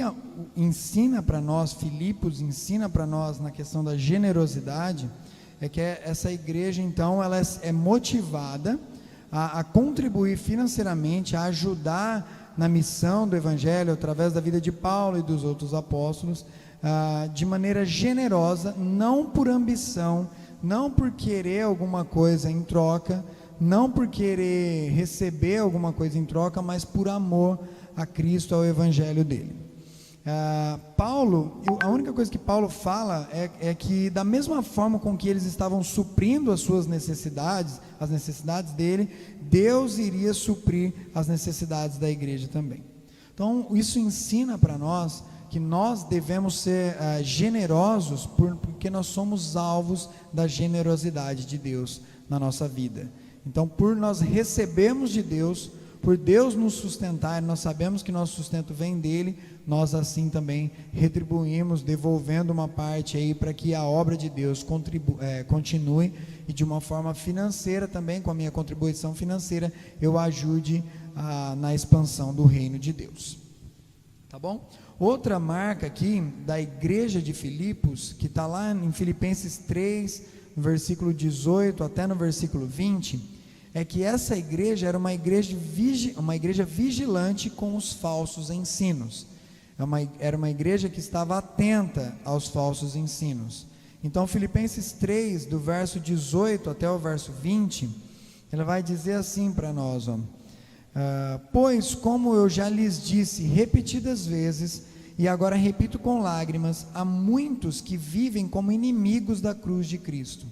ensina para nós, Filipos ensina para nós na questão da generosidade, é que essa igreja então ela é motivada a contribuir financeiramente, a ajudar na missão do Evangelho, através da vida de Paulo e dos outros apóstolos, de maneira generosa, não por ambição, não por querer alguma coisa em troca, não por querer receber alguma coisa em troca, mas por amor a Cristo, ao Evangelho dele. A única coisa que Paulo fala é que da mesma forma com que eles estavam suprindo as suas necessidades, as necessidades dele, Deus iria suprir as necessidades da igreja também. Então isso ensina para nós que nós devemos ser generosos, porque nós somos alvos da generosidade de Deus na nossa vida. Então, por nós recebermos de Deus, por Deus nos sustentar, nós sabemos que nosso sustento vem dele, nós assim também retribuímos, devolvendo uma parte aí para que a obra de Deus continue, e de uma forma financeira também, com a minha contribuição financeira, eu ajude na expansão do reino de Deus. Tá bom? Outra marca aqui da igreja de Filipos, que está lá em Filipenses 3, no versículo 18 até no versículo 20, é que essa igreja era uma igreja vigilante com os falsos ensinos. Era uma igreja que estava atenta aos falsos ensinos. Então Filipenses 3, do verso 18 até o verso 20, ela vai dizer assim para nós, pois como eu já lhes disse repetidas vezes, e agora repito com lágrimas, há muitos que vivem como inimigos da cruz de Cristo.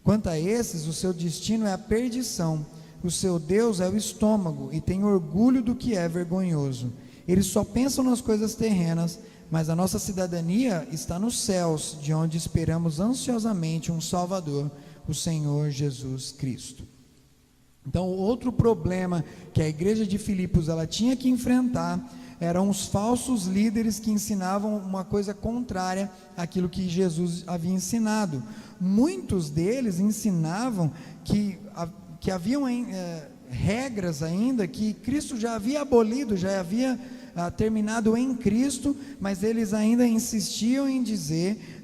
Quanto a esses, o seu destino é a perdição, o seu Deus é o estômago, e tem orgulho do que é vergonhoso. Eles só pensam nas coisas terrenas, mas a nossa cidadania está nos céus, de onde esperamos ansiosamente um Salvador, o Senhor Jesus Cristo. Então, outro problema que a igreja de Filipos ela tinha que enfrentar eram os falsos líderes que ensinavam uma coisa contrária àquilo que Jesus havia ensinado. Muitos deles ensinavam que haviam regras ainda que Cristo já havia abolido, já havia terminado em Cristo, mas eles ainda insistiam em dizer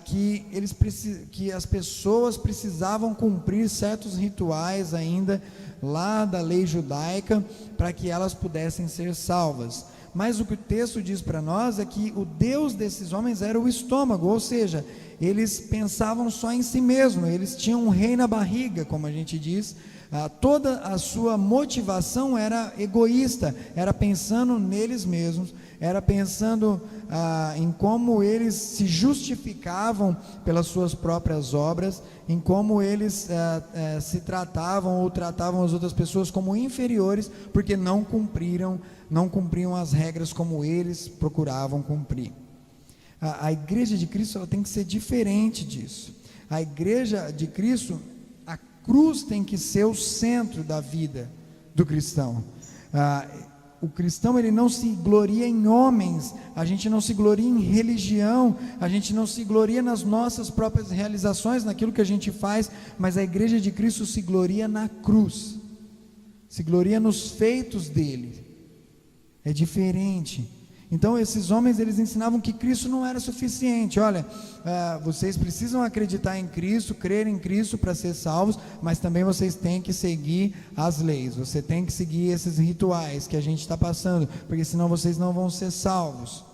que as pessoas precisavam cumprir certos rituais ainda lá da lei judaica para que elas pudessem ser salvas. Mas o que o texto diz para nós é que o Deus desses homens era o estômago, ou seja, eles pensavam só em si mesmo, eles tinham um rei na barriga, como a gente diz, Toda a sua motivação era egoísta, era pensando neles mesmos, era pensando em como eles se justificavam pelas suas próprias obras, em como eles se tratavam ou tratavam as outras pessoas como inferiores, porque não cumpriam as regras como eles procuravam cumprir. A igreja de Cristo, ela tem que ser diferente disso. A igreja de Cristo, a cruz tem que ser o centro da vida do cristão. O cristão, ele não se gloria em homens, a gente não se gloria em religião, a gente não se gloria nas nossas próprias realizações, naquilo que a gente faz, mas a igreja de Cristo se gloria na cruz, se gloria nos feitos dele. É diferente. Então esses homens, eles ensinavam que Cristo não era suficiente. Olha, vocês precisam acreditar em Cristo, crer em Cristo para ser salvos, mas também vocês têm que seguir as leis, você tem que seguir esses rituais que a gente está passando, porque senão vocês não vão ser salvos.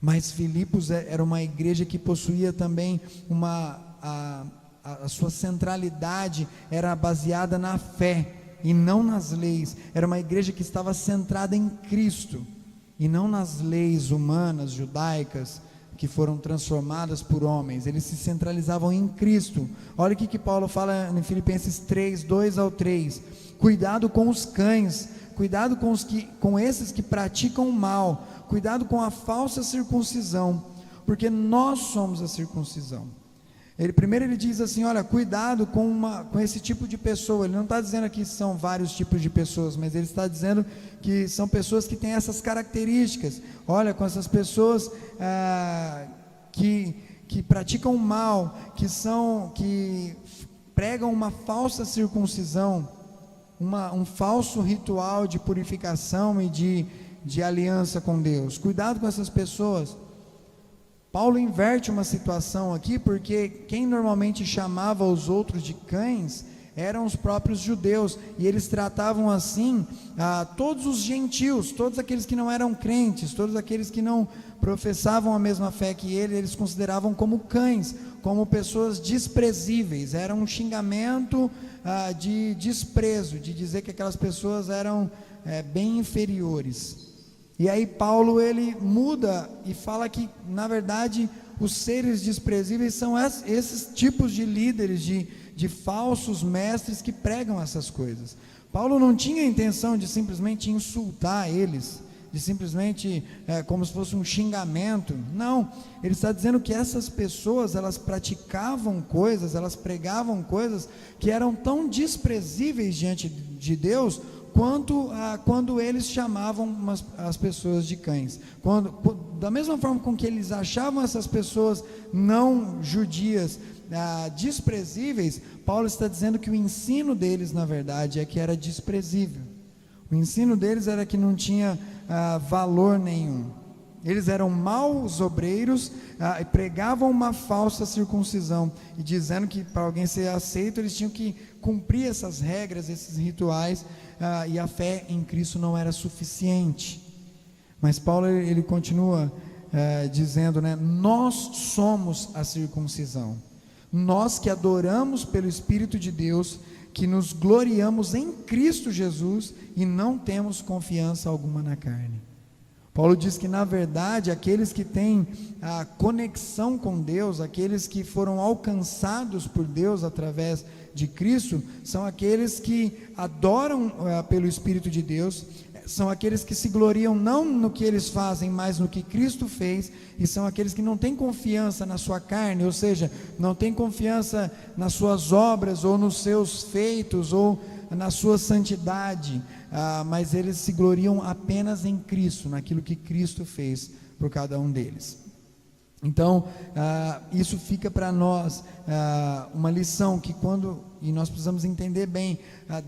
Mas Filipos era uma igreja que possuía também a sua centralidade era baseada na fé e não nas leis. Era uma igreja que estava centrada em Cristo e não nas leis humanas, judaicas, que foram transformadas por homens. Eles se centralizavam em Cristo. Olha o que Paulo fala em Filipenses 3, 2-3: cuidado com os cães, cuidado com esses que praticam o mal, cuidado com a falsa circuncisão, porque nós somos a circuncisão. Primeiro ele diz assim, olha, cuidado com esse tipo de pessoa. Ele não está dizendo aqui que são vários tipos de pessoas, mas ele está dizendo que são pessoas que têm essas características. Olha, com essas pessoas que praticam o mal, que pregam uma falsa circuncisão, um falso ritual de purificação e de aliança com Deus. Cuidado com essas pessoas. Paulo inverte uma situação aqui, porque quem normalmente chamava os outros de cães eram os próprios judeus, e eles tratavam assim todos os gentios, todos aqueles que não eram crentes, todos aqueles que não professavam a mesma fé que eles consideravam como cães, como pessoas desprezíveis. Era um xingamento de desprezo, de dizer que aquelas pessoas eram bem inferiores. E aí Paulo, ele muda e fala que, na verdade, os seres desprezíveis são esses tipos de líderes, de falsos mestres que pregam essas coisas. Paulo não tinha a intenção de simplesmente insultar eles, de simplesmente como se fosse um xingamento. Não, ele está dizendo que essas pessoas, elas praticavam coisas, elas pregavam coisas que eram tão desprezíveis diante de Deus, quando eles chamavam as pessoas de cães. Da mesma forma com que eles achavam essas pessoas não judias desprezíveis, Paulo está dizendo que o ensino deles, na verdade, é que era desprezível. O ensino deles era que não tinha valor nenhum. Eles eram maus obreiros e pregavam uma falsa circuncisão, e dizendo que para alguém ser aceito eles tinham que cumprir essas regras, esses rituais, e a fé em Cristo não era suficiente. Mas Paulo, ele continua dizendo, né, nós somos a circuncisão, nós que adoramos pelo Espírito de Deus, que nos gloriamos em Cristo Jesus e não temos confiança alguma na carne. Paulo diz que, na verdade, aqueles que têm a conexão com Deus, aqueles que foram alcançados por Deus através de Cristo, são aqueles que adoram pelo Espírito de Deus, são aqueles que se gloriam não no que eles fazem, mas no que Cristo fez, e são aqueles que não têm confiança na sua carne, ou seja, não têm confiança nas suas obras, ou nos seus feitos, ou na sua santidade, mas eles se gloriam apenas em Cristo, naquilo que Cristo fez por cada um deles. Então, isso fica para nós uma lição que e nós precisamos entender bem,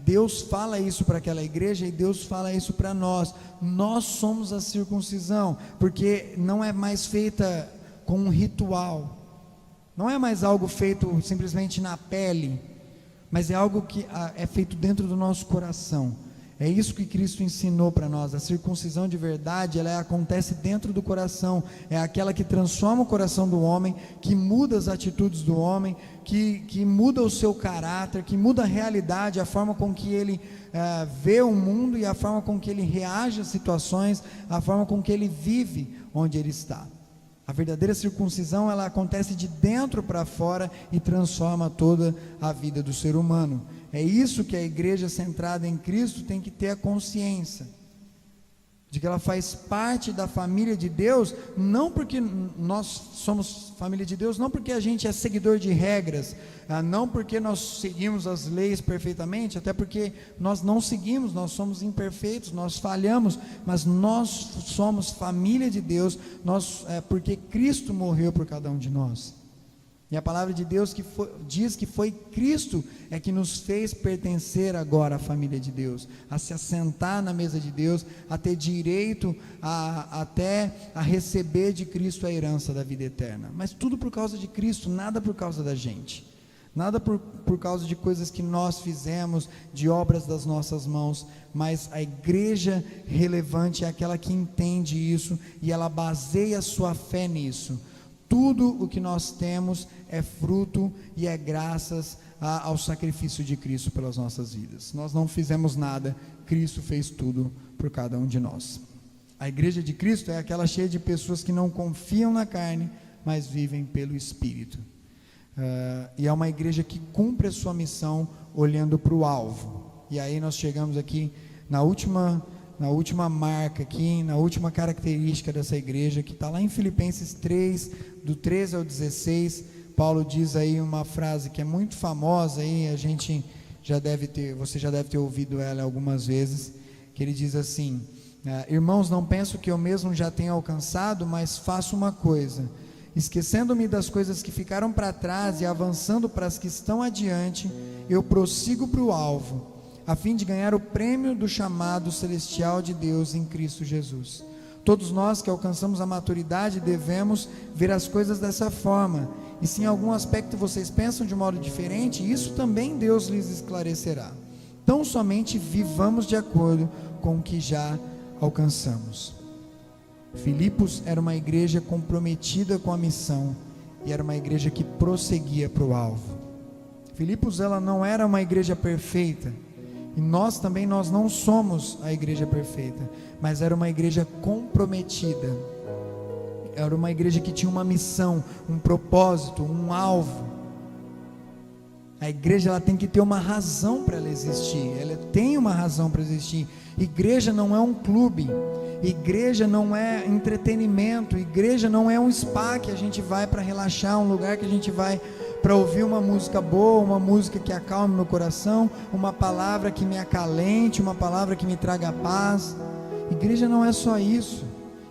Deus fala isso para aquela igreja e Deus fala isso para nós. Nós somos a circuncisão, porque não é mais feita com um ritual, não é mais algo feito simplesmente na pele, mas é algo que é feito dentro do nosso coração, É isso que Cristo ensinou para nós. A circuncisão de verdade, ela acontece dentro do coração. É aquela que transforma o coração do homem, que muda as atitudes do homem, que muda o seu caráter, que muda a realidade, a forma com que ele vê o mundo e a forma com que ele reage às situações, a forma com que ele vive onde ele está. A verdadeira circuncisão, ela acontece de dentro para fora e transforma toda a vida do ser humano. É isso que a igreja centrada em Cristo tem que ter a consciência, de que ela faz parte da família de Deus, não porque nós somos família de Deus, não porque a gente é seguidor de regras, não porque nós seguimos as leis perfeitamente, até porque nós não seguimos, nós somos imperfeitos, nós falhamos, mas nós somos família de Deus, porque Cristo morreu por cada um de nós. E a palavra de Deus diz que foi Cristo que nos fez pertencer agora à família de Deus, a se assentar na mesa de Deus, a ter direito até a receber de Cristo a herança da vida eterna. Mas tudo por causa de Cristo, nada por causa da gente, nada por causa de coisas que nós fizemos, de obras das nossas mãos, mas a igreja relevante é aquela que entende isso e ela baseia a sua fé nisso. Tudo o que nós temos é fruto e é graças ao sacrifício de Cristo pelas nossas vidas. Nós não fizemos nada, Cristo fez tudo por cada um de nós. A igreja de Cristo é aquela cheia de pessoas que não confiam na carne, mas vivem pelo Espírito. E é uma igreja que cumpre a sua missão olhando para o alvo. E aí nós chegamos aqui na última marca aqui, na última característica dessa igreja, que está lá em Filipenses 3, do 13 ao 16, Paulo diz aí uma frase que é muito famosa, aí você já deve ter ouvido ela algumas vezes, que ele diz assim: irmãos, não penso que eu mesmo já tenha alcançado, mas faço uma coisa, esquecendo-me das coisas que ficaram para trás e avançando para as que estão adiante, eu prossigo para o alvo, a fim de ganhar o prêmio do chamado celestial de Deus em Cristo Jesus. Todos nós que alcançamos a maturidade devemos ver as coisas dessa forma, e se em algum aspecto vocês pensam de modo diferente, isso também Deus lhes esclarecerá. Tão somente vivamos de acordo com o que já alcançamos. Filipos era uma igreja comprometida com a missão, e era uma igreja que prosseguia para o alvo. Filipos, ela não era uma igreja perfeita, e nós não somos a igreja perfeita, mas era uma igreja comprometida, era uma igreja que tinha uma missão, um propósito, um alvo. A igreja, ela tem que ter uma razão para ela existir, ela tem uma razão para existir. Igreja não é um clube, igreja não é entretenimento, igreja não é um spa que a gente vai para relaxar, um lugar que a gente vai para ouvir uma música boa, uma música que acalme meu coração, uma palavra que me acalente, uma palavra que me traga paz. Igreja não é só isso.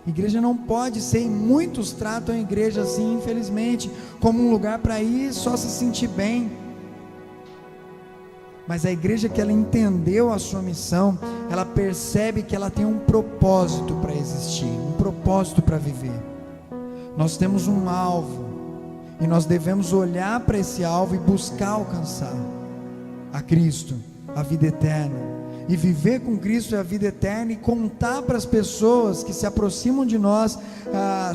Igreja não pode ser, e muitos tratam a igreja assim, infelizmente, como um lugar para ir só se sentir bem. Mas a igreja que ela entendeu a sua missão, ela percebe que ela tem um propósito para existir, um propósito para viver. Nós temos um alvo, e nós devemos olhar para esse alvo e buscar alcançar a Cristo, a vida eterna, e viver com Cristo a vida eterna, e contar para as pessoas que se aproximam de nós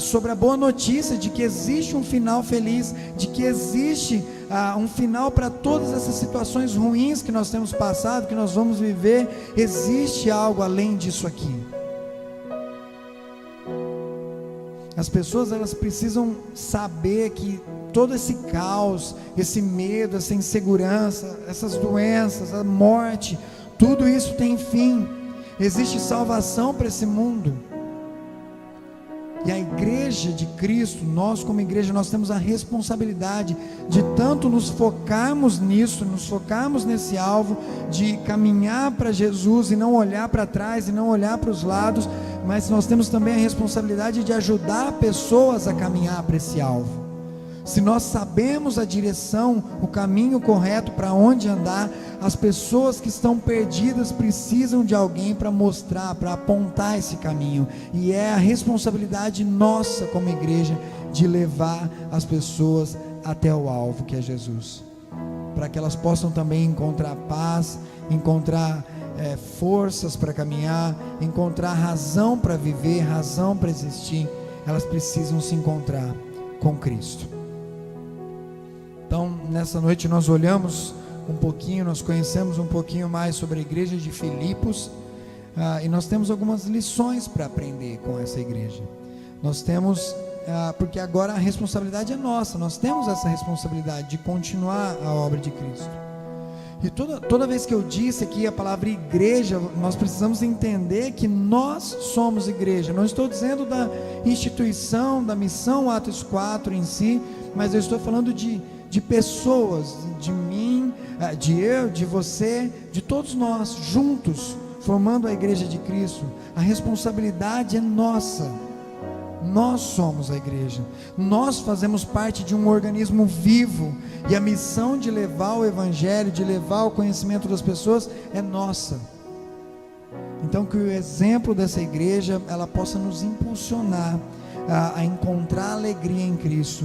sobre a boa notícia de que existe um final feliz, de que existe um final para todas essas situações ruins que nós temos passado, que nós vamos viver. Existe algo além disso aqui. As pessoas, elas precisam saber que todo esse caos, esse medo, essa insegurança, essas doenças, a morte, tudo isso tem fim. Existe salvação para esse mundo. E a igreja de Cristo, nós como igreja, nós temos a responsabilidade de tanto nos focarmos nisso, nos focarmos nesse alvo, de caminhar para Jesus e não olhar para trás e não olhar para os lados, mas nós temos também a responsabilidade de ajudar pessoas a caminhar para esse alvo. Se nós sabemos a direção, o caminho correto para onde andar, as pessoas que estão perdidas precisam de alguém para mostrar, para apontar esse caminho, e é a responsabilidade nossa como igreja de levar as pessoas até o alvo, que é Jesus, para que elas possam também encontrar paz, encontrar forças para caminhar, encontrar razão para viver, razão para existir, elas precisam se encontrar com Cristo. Então, nessa noite nós olhamos um pouquinho, nós conhecemos um pouquinho mais sobre a igreja de Filipos, e nós temos algumas lições para aprender com essa igreja. Nós temos, porque agora a responsabilidade é nossa, nós temos essa responsabilidade de continuar a obra de Cristo. E toda vez que eu disse aqui a palavra igreja, nós precisamos entender que nós somos igreja. Não estou dizendo da instituição, da missão Atos 4 em si, mas eu estou falando de pessoas, de mim, de eu, de você, de todos nós, juntos, formando a igreja de Cristo. A responsabilidade é nossa. Nós somos a igreja, nós fazemos parte de um organismo vivo, e a missão de levar o evangelho, de levar o conhecimento das pessoas é nossa. Então que o exemplo dessa igreja, ela possa nos impulsionar a encontrar alegria em Cristo,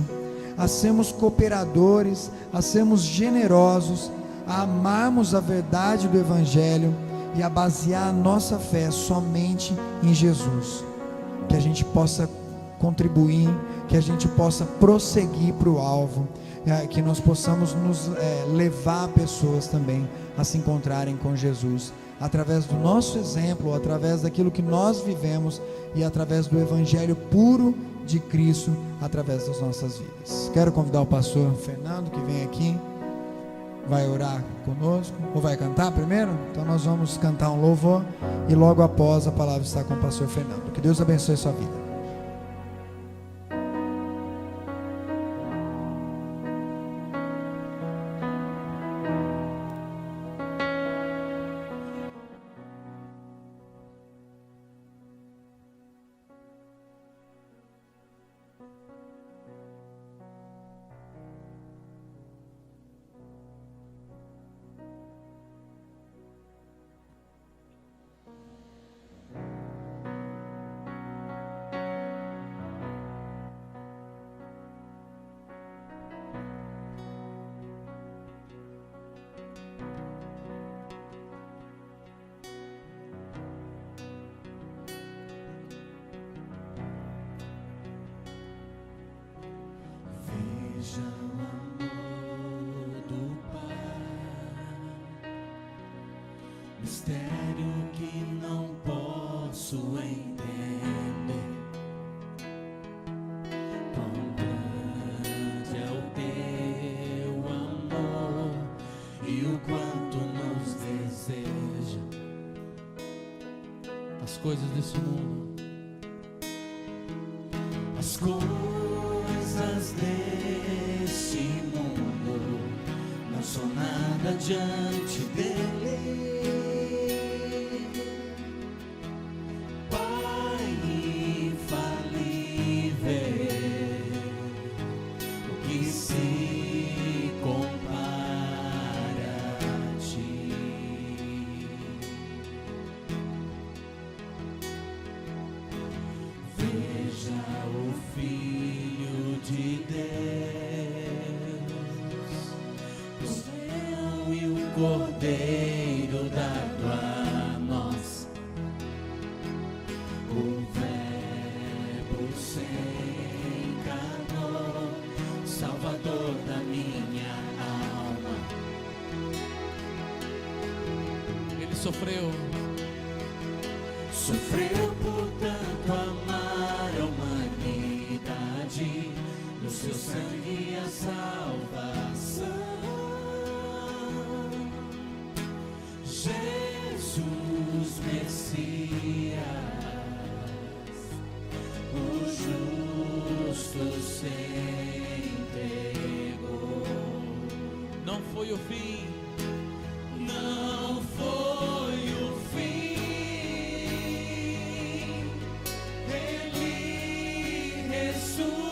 a sermos cooperadores, a sermos generosos, a amarmos a verdade do evangelho e a basear a nossa fé somente em Jesus. Que a gente possa contribuir, que a gente possa prosseguir para o alvo, que nós possamos nos levar pessoas também a se encontrarem com Jesus, através do nosso exemplo, através daquilo que nós vivemos e através do evangelho puro de Cristo, através das nossas vidas. Quero convidar o pastor Fernando, que vem aqui, vai orar conosco, ou vai cantar primeiro? Então nós vamos cantar um louvor, e logo após a palavra está com o pastor Fernando. Que Deus abençoe a sua vida. Mistério que não posso entender, quão grande é o teu amor e o quanto nos deseja. As coisas desse mundo, as coisas desse mundo não são nada diante dele. Cordeiro dado a nós, o Verbo se encarnou, Salvador da minha alma. Ele sofreu por tanto amar a humanidade, no seu sangue a salvação. Jesus Messias, o justo se entregou. Não foi o fim, não foi o fim. Ele ressuscitou.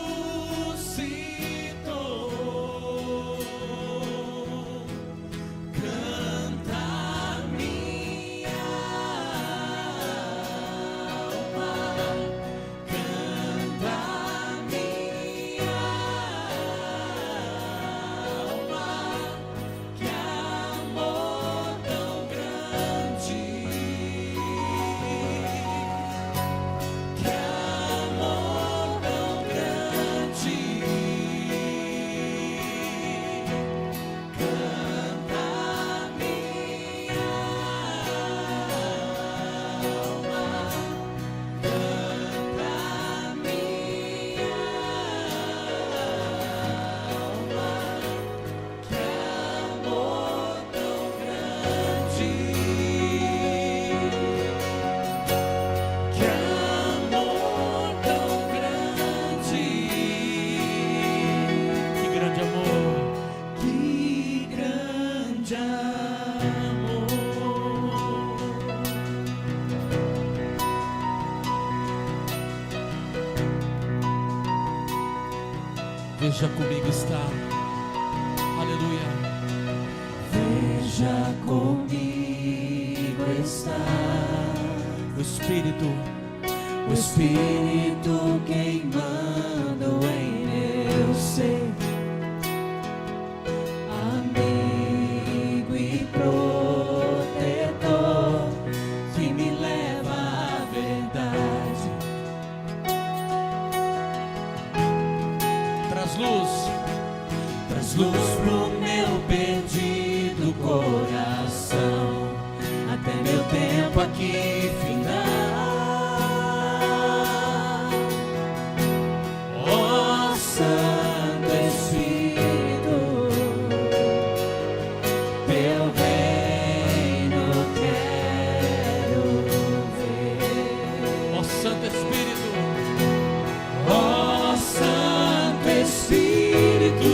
Veja comigo está. Aleluia. Veja comigo está O Espírito queimando em meu ser, amigo e protetor que me leva à verdade. traz luz. Traz luz pro meu perdido coração, até meu tempo aqui findar. Ó Santo Espírito, teu reino quero ver. Ó Santo Espírito, Ó Santo Espírito,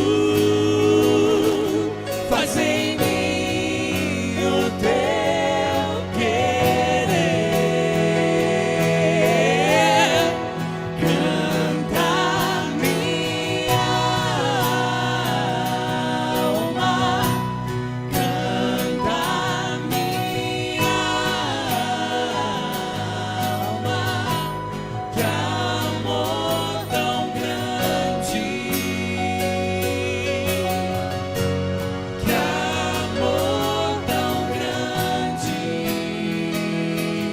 faz em mim o teu querer. Canta minha alma, canta minha alma, que amor tão grande, que amor tão grande.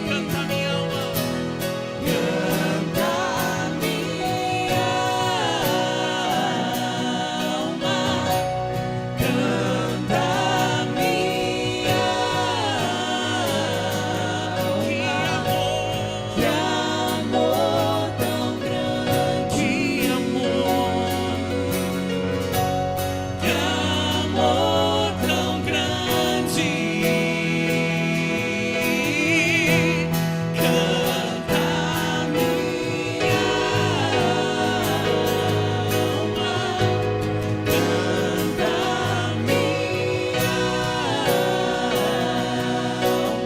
canta minha alma. Canta minha alma, canta minha alma, que amor tão grande, que amor tão grande. Canta minha alma, canta minha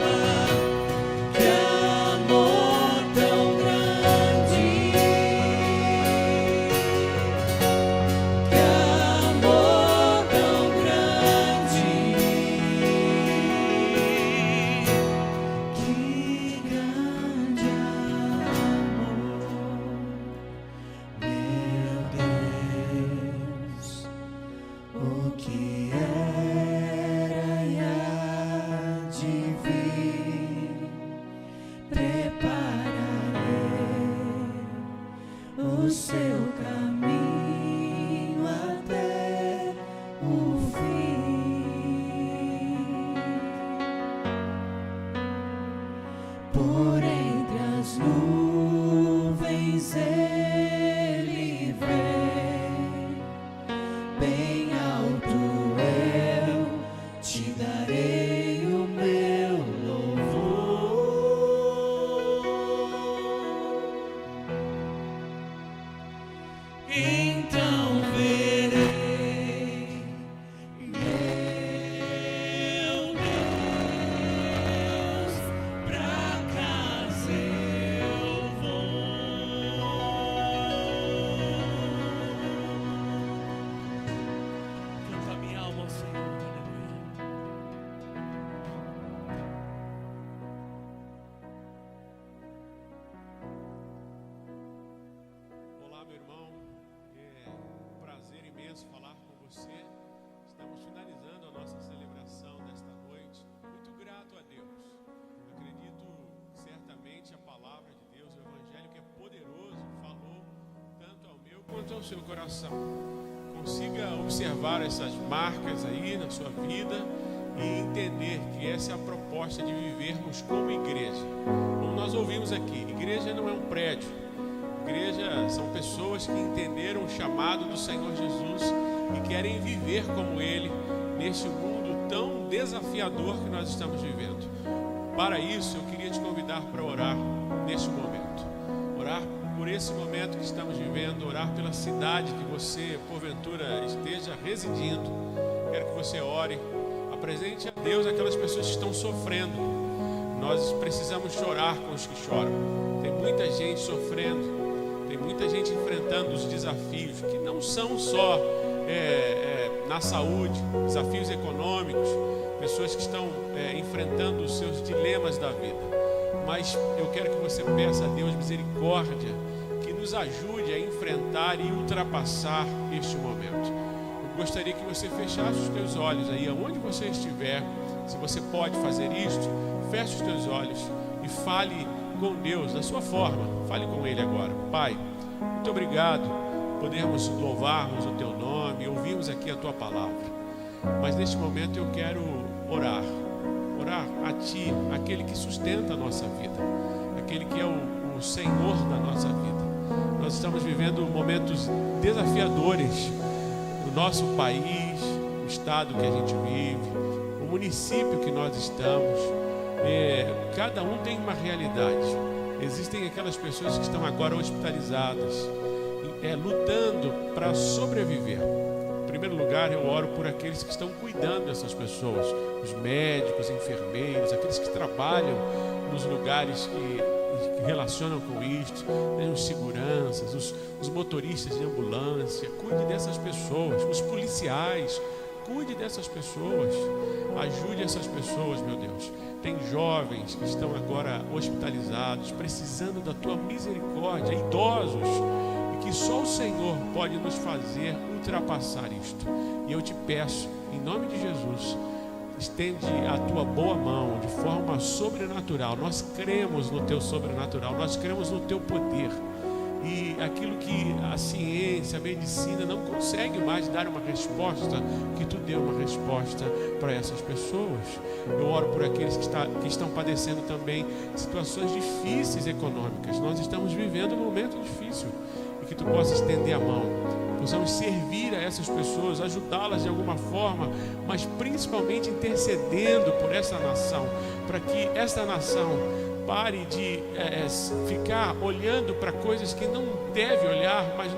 alma, que amor tão grande, que amor tão grande, que grande amor, meu Deus, o que era e há de vir, prepararei o seu caminho até o fim. Por entre as nuvens ele vem, bem alto eu te darei o meu louvor. Então verei, meu Deus, pra casa eu vou. Canta minha alma ao Senhor. Aleluia. Olá, meu irmão. É um prazer imenso falar com você. Estamos finalizando a nossa celebração desta noite. Muito grato a Deus. Acredito que certamente a palavra de Deus, o Evangelho que é poderoso, falou tanto ao meu quanto ao seu coração. Consiga observar essas marcas aí na sua vida e entender que essa é a proposta de vivermos como igreja. Como nós ouvimos aqui, igreja não é um prédio. Igreja são pessoas que entenderam o chamado do Senhor Jesus e querem viver como Ele neste mundo tão desafiador que nós estamos vivendo. Para isso, eu queria te convidar para orar neste momento. Orar por esse momento que estamos vivendo, orar pela cidade que você, porventura, esteja residindo. Quero que você ore, apresente a Deus aquelas pessoas que estão sofrendo. Nós precisamos chorar com os que choram. Tem muita gente sofrendo. Tem Tem muita gente enfrentando os desafios que não são só na saúde, desafios econômicos, pessoas que estão enfrentando os seus dilemas da vida. Mas eu quero que você peça a Deus misericórdia, que nos ajude a enfrentar e ultrapassar este momento. Eu gostaria que você fechasse os teus olhos aí, aonde você estiver. Se você pode fazer isto, feche os teus olhos e fale com Deus da sua forma. Fale com Ele agora. Pai, muito obrigado por podermos louvarmos o Teu nome, ouvirmos aqui a Tua palavra. Mas neste momento eu quero orar a Ti, aquele que sustenta a nossa vida, aquele que é o Senhor da nossa vida. Nós estamos vivendo momentos desafiadores no nosso país, no estado que a gente vive, o município que nós estamos. Cada um tem uma realidade. Existem aquelas pessoas que estão agora hospitalizadas, lutando para sobreviver. Em primeiro lugar, eu oro por aqueles que estão cuidando dessas pessoas, os médicos, enfermeiros, aqueles que trabalham nos lugares que relacionam com isto, os seguranças, os motoristas de ambulância. Cuide dessas pessoas, os policiais, cuide dessas pessoas, ajude essas pessoas, meu Deus. Tem jovens que estão agora hospitalizados, precisando da Tua misericórdia, idosos, e que só o Senhor pode nos fazer ultrapassar isto. E eu te peço, em nome de Jesus, estende a Tua boa mão de forma sobrenatural. Nós cremos no Teu sobrenatural, nós cremos no Teu poder. E aquilo que a ciência, a medicina não consegue mais dar uma resposta, que Tu dê uma resposta para essas pessoas. Eu oro por aqueles que estão padecendo também situações difíceis econômicas. Nós estamos vivendo um momento difícil, e que Tu possa estender a mão, possamos servir a essas pessoas, ajudá-las de alguma forma, mas principalmente intercedendo por essa nação, para que esta nação pare de ficar olhando para coisas que não deve olhar, mas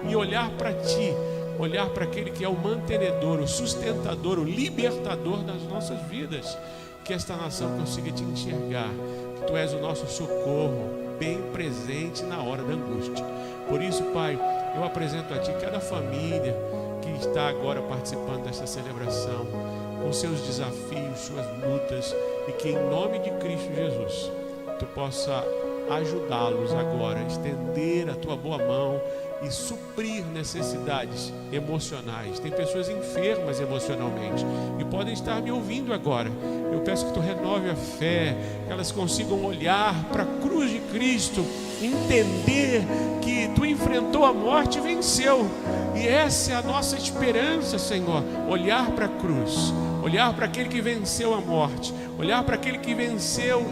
e olhar para Ti, olhar para aquele que é o mantenedor, o sustentador, o libertador das nossas vidas. Que esta nação consiga Te enxergar, que Tu és o nosso socorro, bem presente na hora da angústia. Por isso, Pai, eu apresento a Ti cada família que está agora participando desta celebração, com seus desafios, suas lutas, e que em nome de Cristo Jesus Tu possa ajudá-los agora, estender a Tua boa mão e suprir necessidades emocionais. Tem pessoas enfermas emocionalmente e podem estar me ouvindo agora. Eu peço que Tu renove a fé, que elas consigam olhar para a cruz de Cristo, entender que Tu enfrentou a morte e venceu. E essa é a nossa esperança, Senhor. Olhar para a cruz, olhar para aquele que venceu a morte, olhar para aquele que venceu,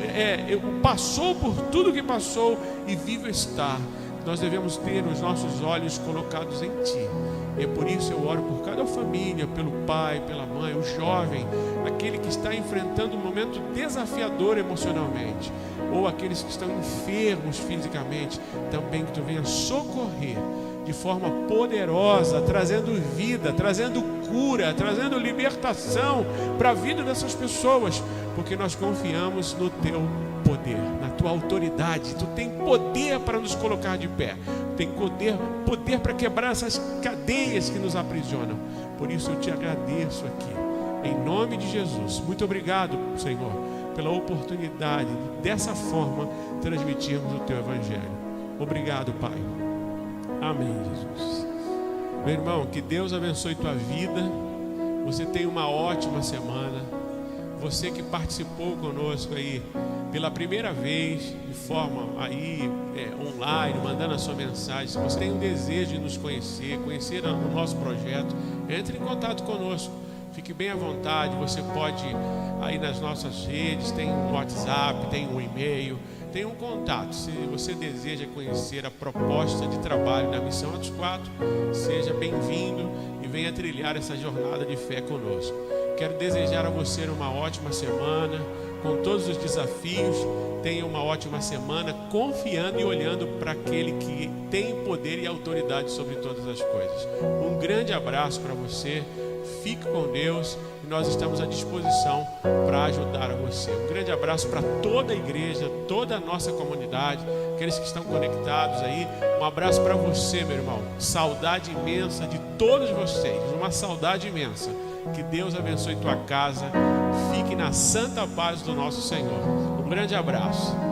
passou por tudo que passou e vivo está. Nós devemos ter os nossos olhos colocados em Ti. E por isso eu oro por cada família, pelo pai, pela mãe, o jovem, aquele que está enfrentando um momento desafiador emocionalmente, ou aqueles que estão enfermos fisicamente, também que Tu venha socorrer de forma poderosa, trazendo vida, trazendo cura, trazendo libertação para a vida dessas pessoas, porque nós confiamos no Teu poder, na Tua autoridade. Tu tem poder para nos colocar de pé, tem poder para quebrar essas cadeias que nos aprisionam. Por isso eu Te agradeço aqui, em nome de Jesus. Muito obrigado, Senhor, pela oportunidade de dessa forma transmitirmos o Teu Evangelho. Obrigado, Pai. Amém, Jesus. Meu irmão, que Deus abençoe tua vida. Você tem uma ótima semana. Você que participou conosco aí pela primeira vez, de forma aí online, mandando a sua mensagem. Se você tem um desejo de nos conhecer o nosso projeto, entre em contato conosco. Fique bem à vontade. Você pode aí nas nossas redes, tem um WhatsApp, tem um e-mail, tem um contato. Se você deseja conhecer a proposta de trabalho da Missão Atos 4, seja bem-vindo e venha trilhar essa jornada de fé conosco. Quero desejar a você uma ótima semana, com todos os desafios. Tenha uma ótima semana, confiando e olhando para aquele que tem poder e autoridade sobre todas as coisas. Um grande abraço para você. Fique com Deus e nós estamos à disposição para ajudar a você. Um grande abraço para toda a igreja, toda a nossa comunidade, aqueles que estão conectados aí. Um abraço para você, meu irmão. Saudade imensa de todos vocês, uma saudade imensa. Que Deus abençoe tua casa. Fique na santa paz do nosso Senhor. Um grande abraço.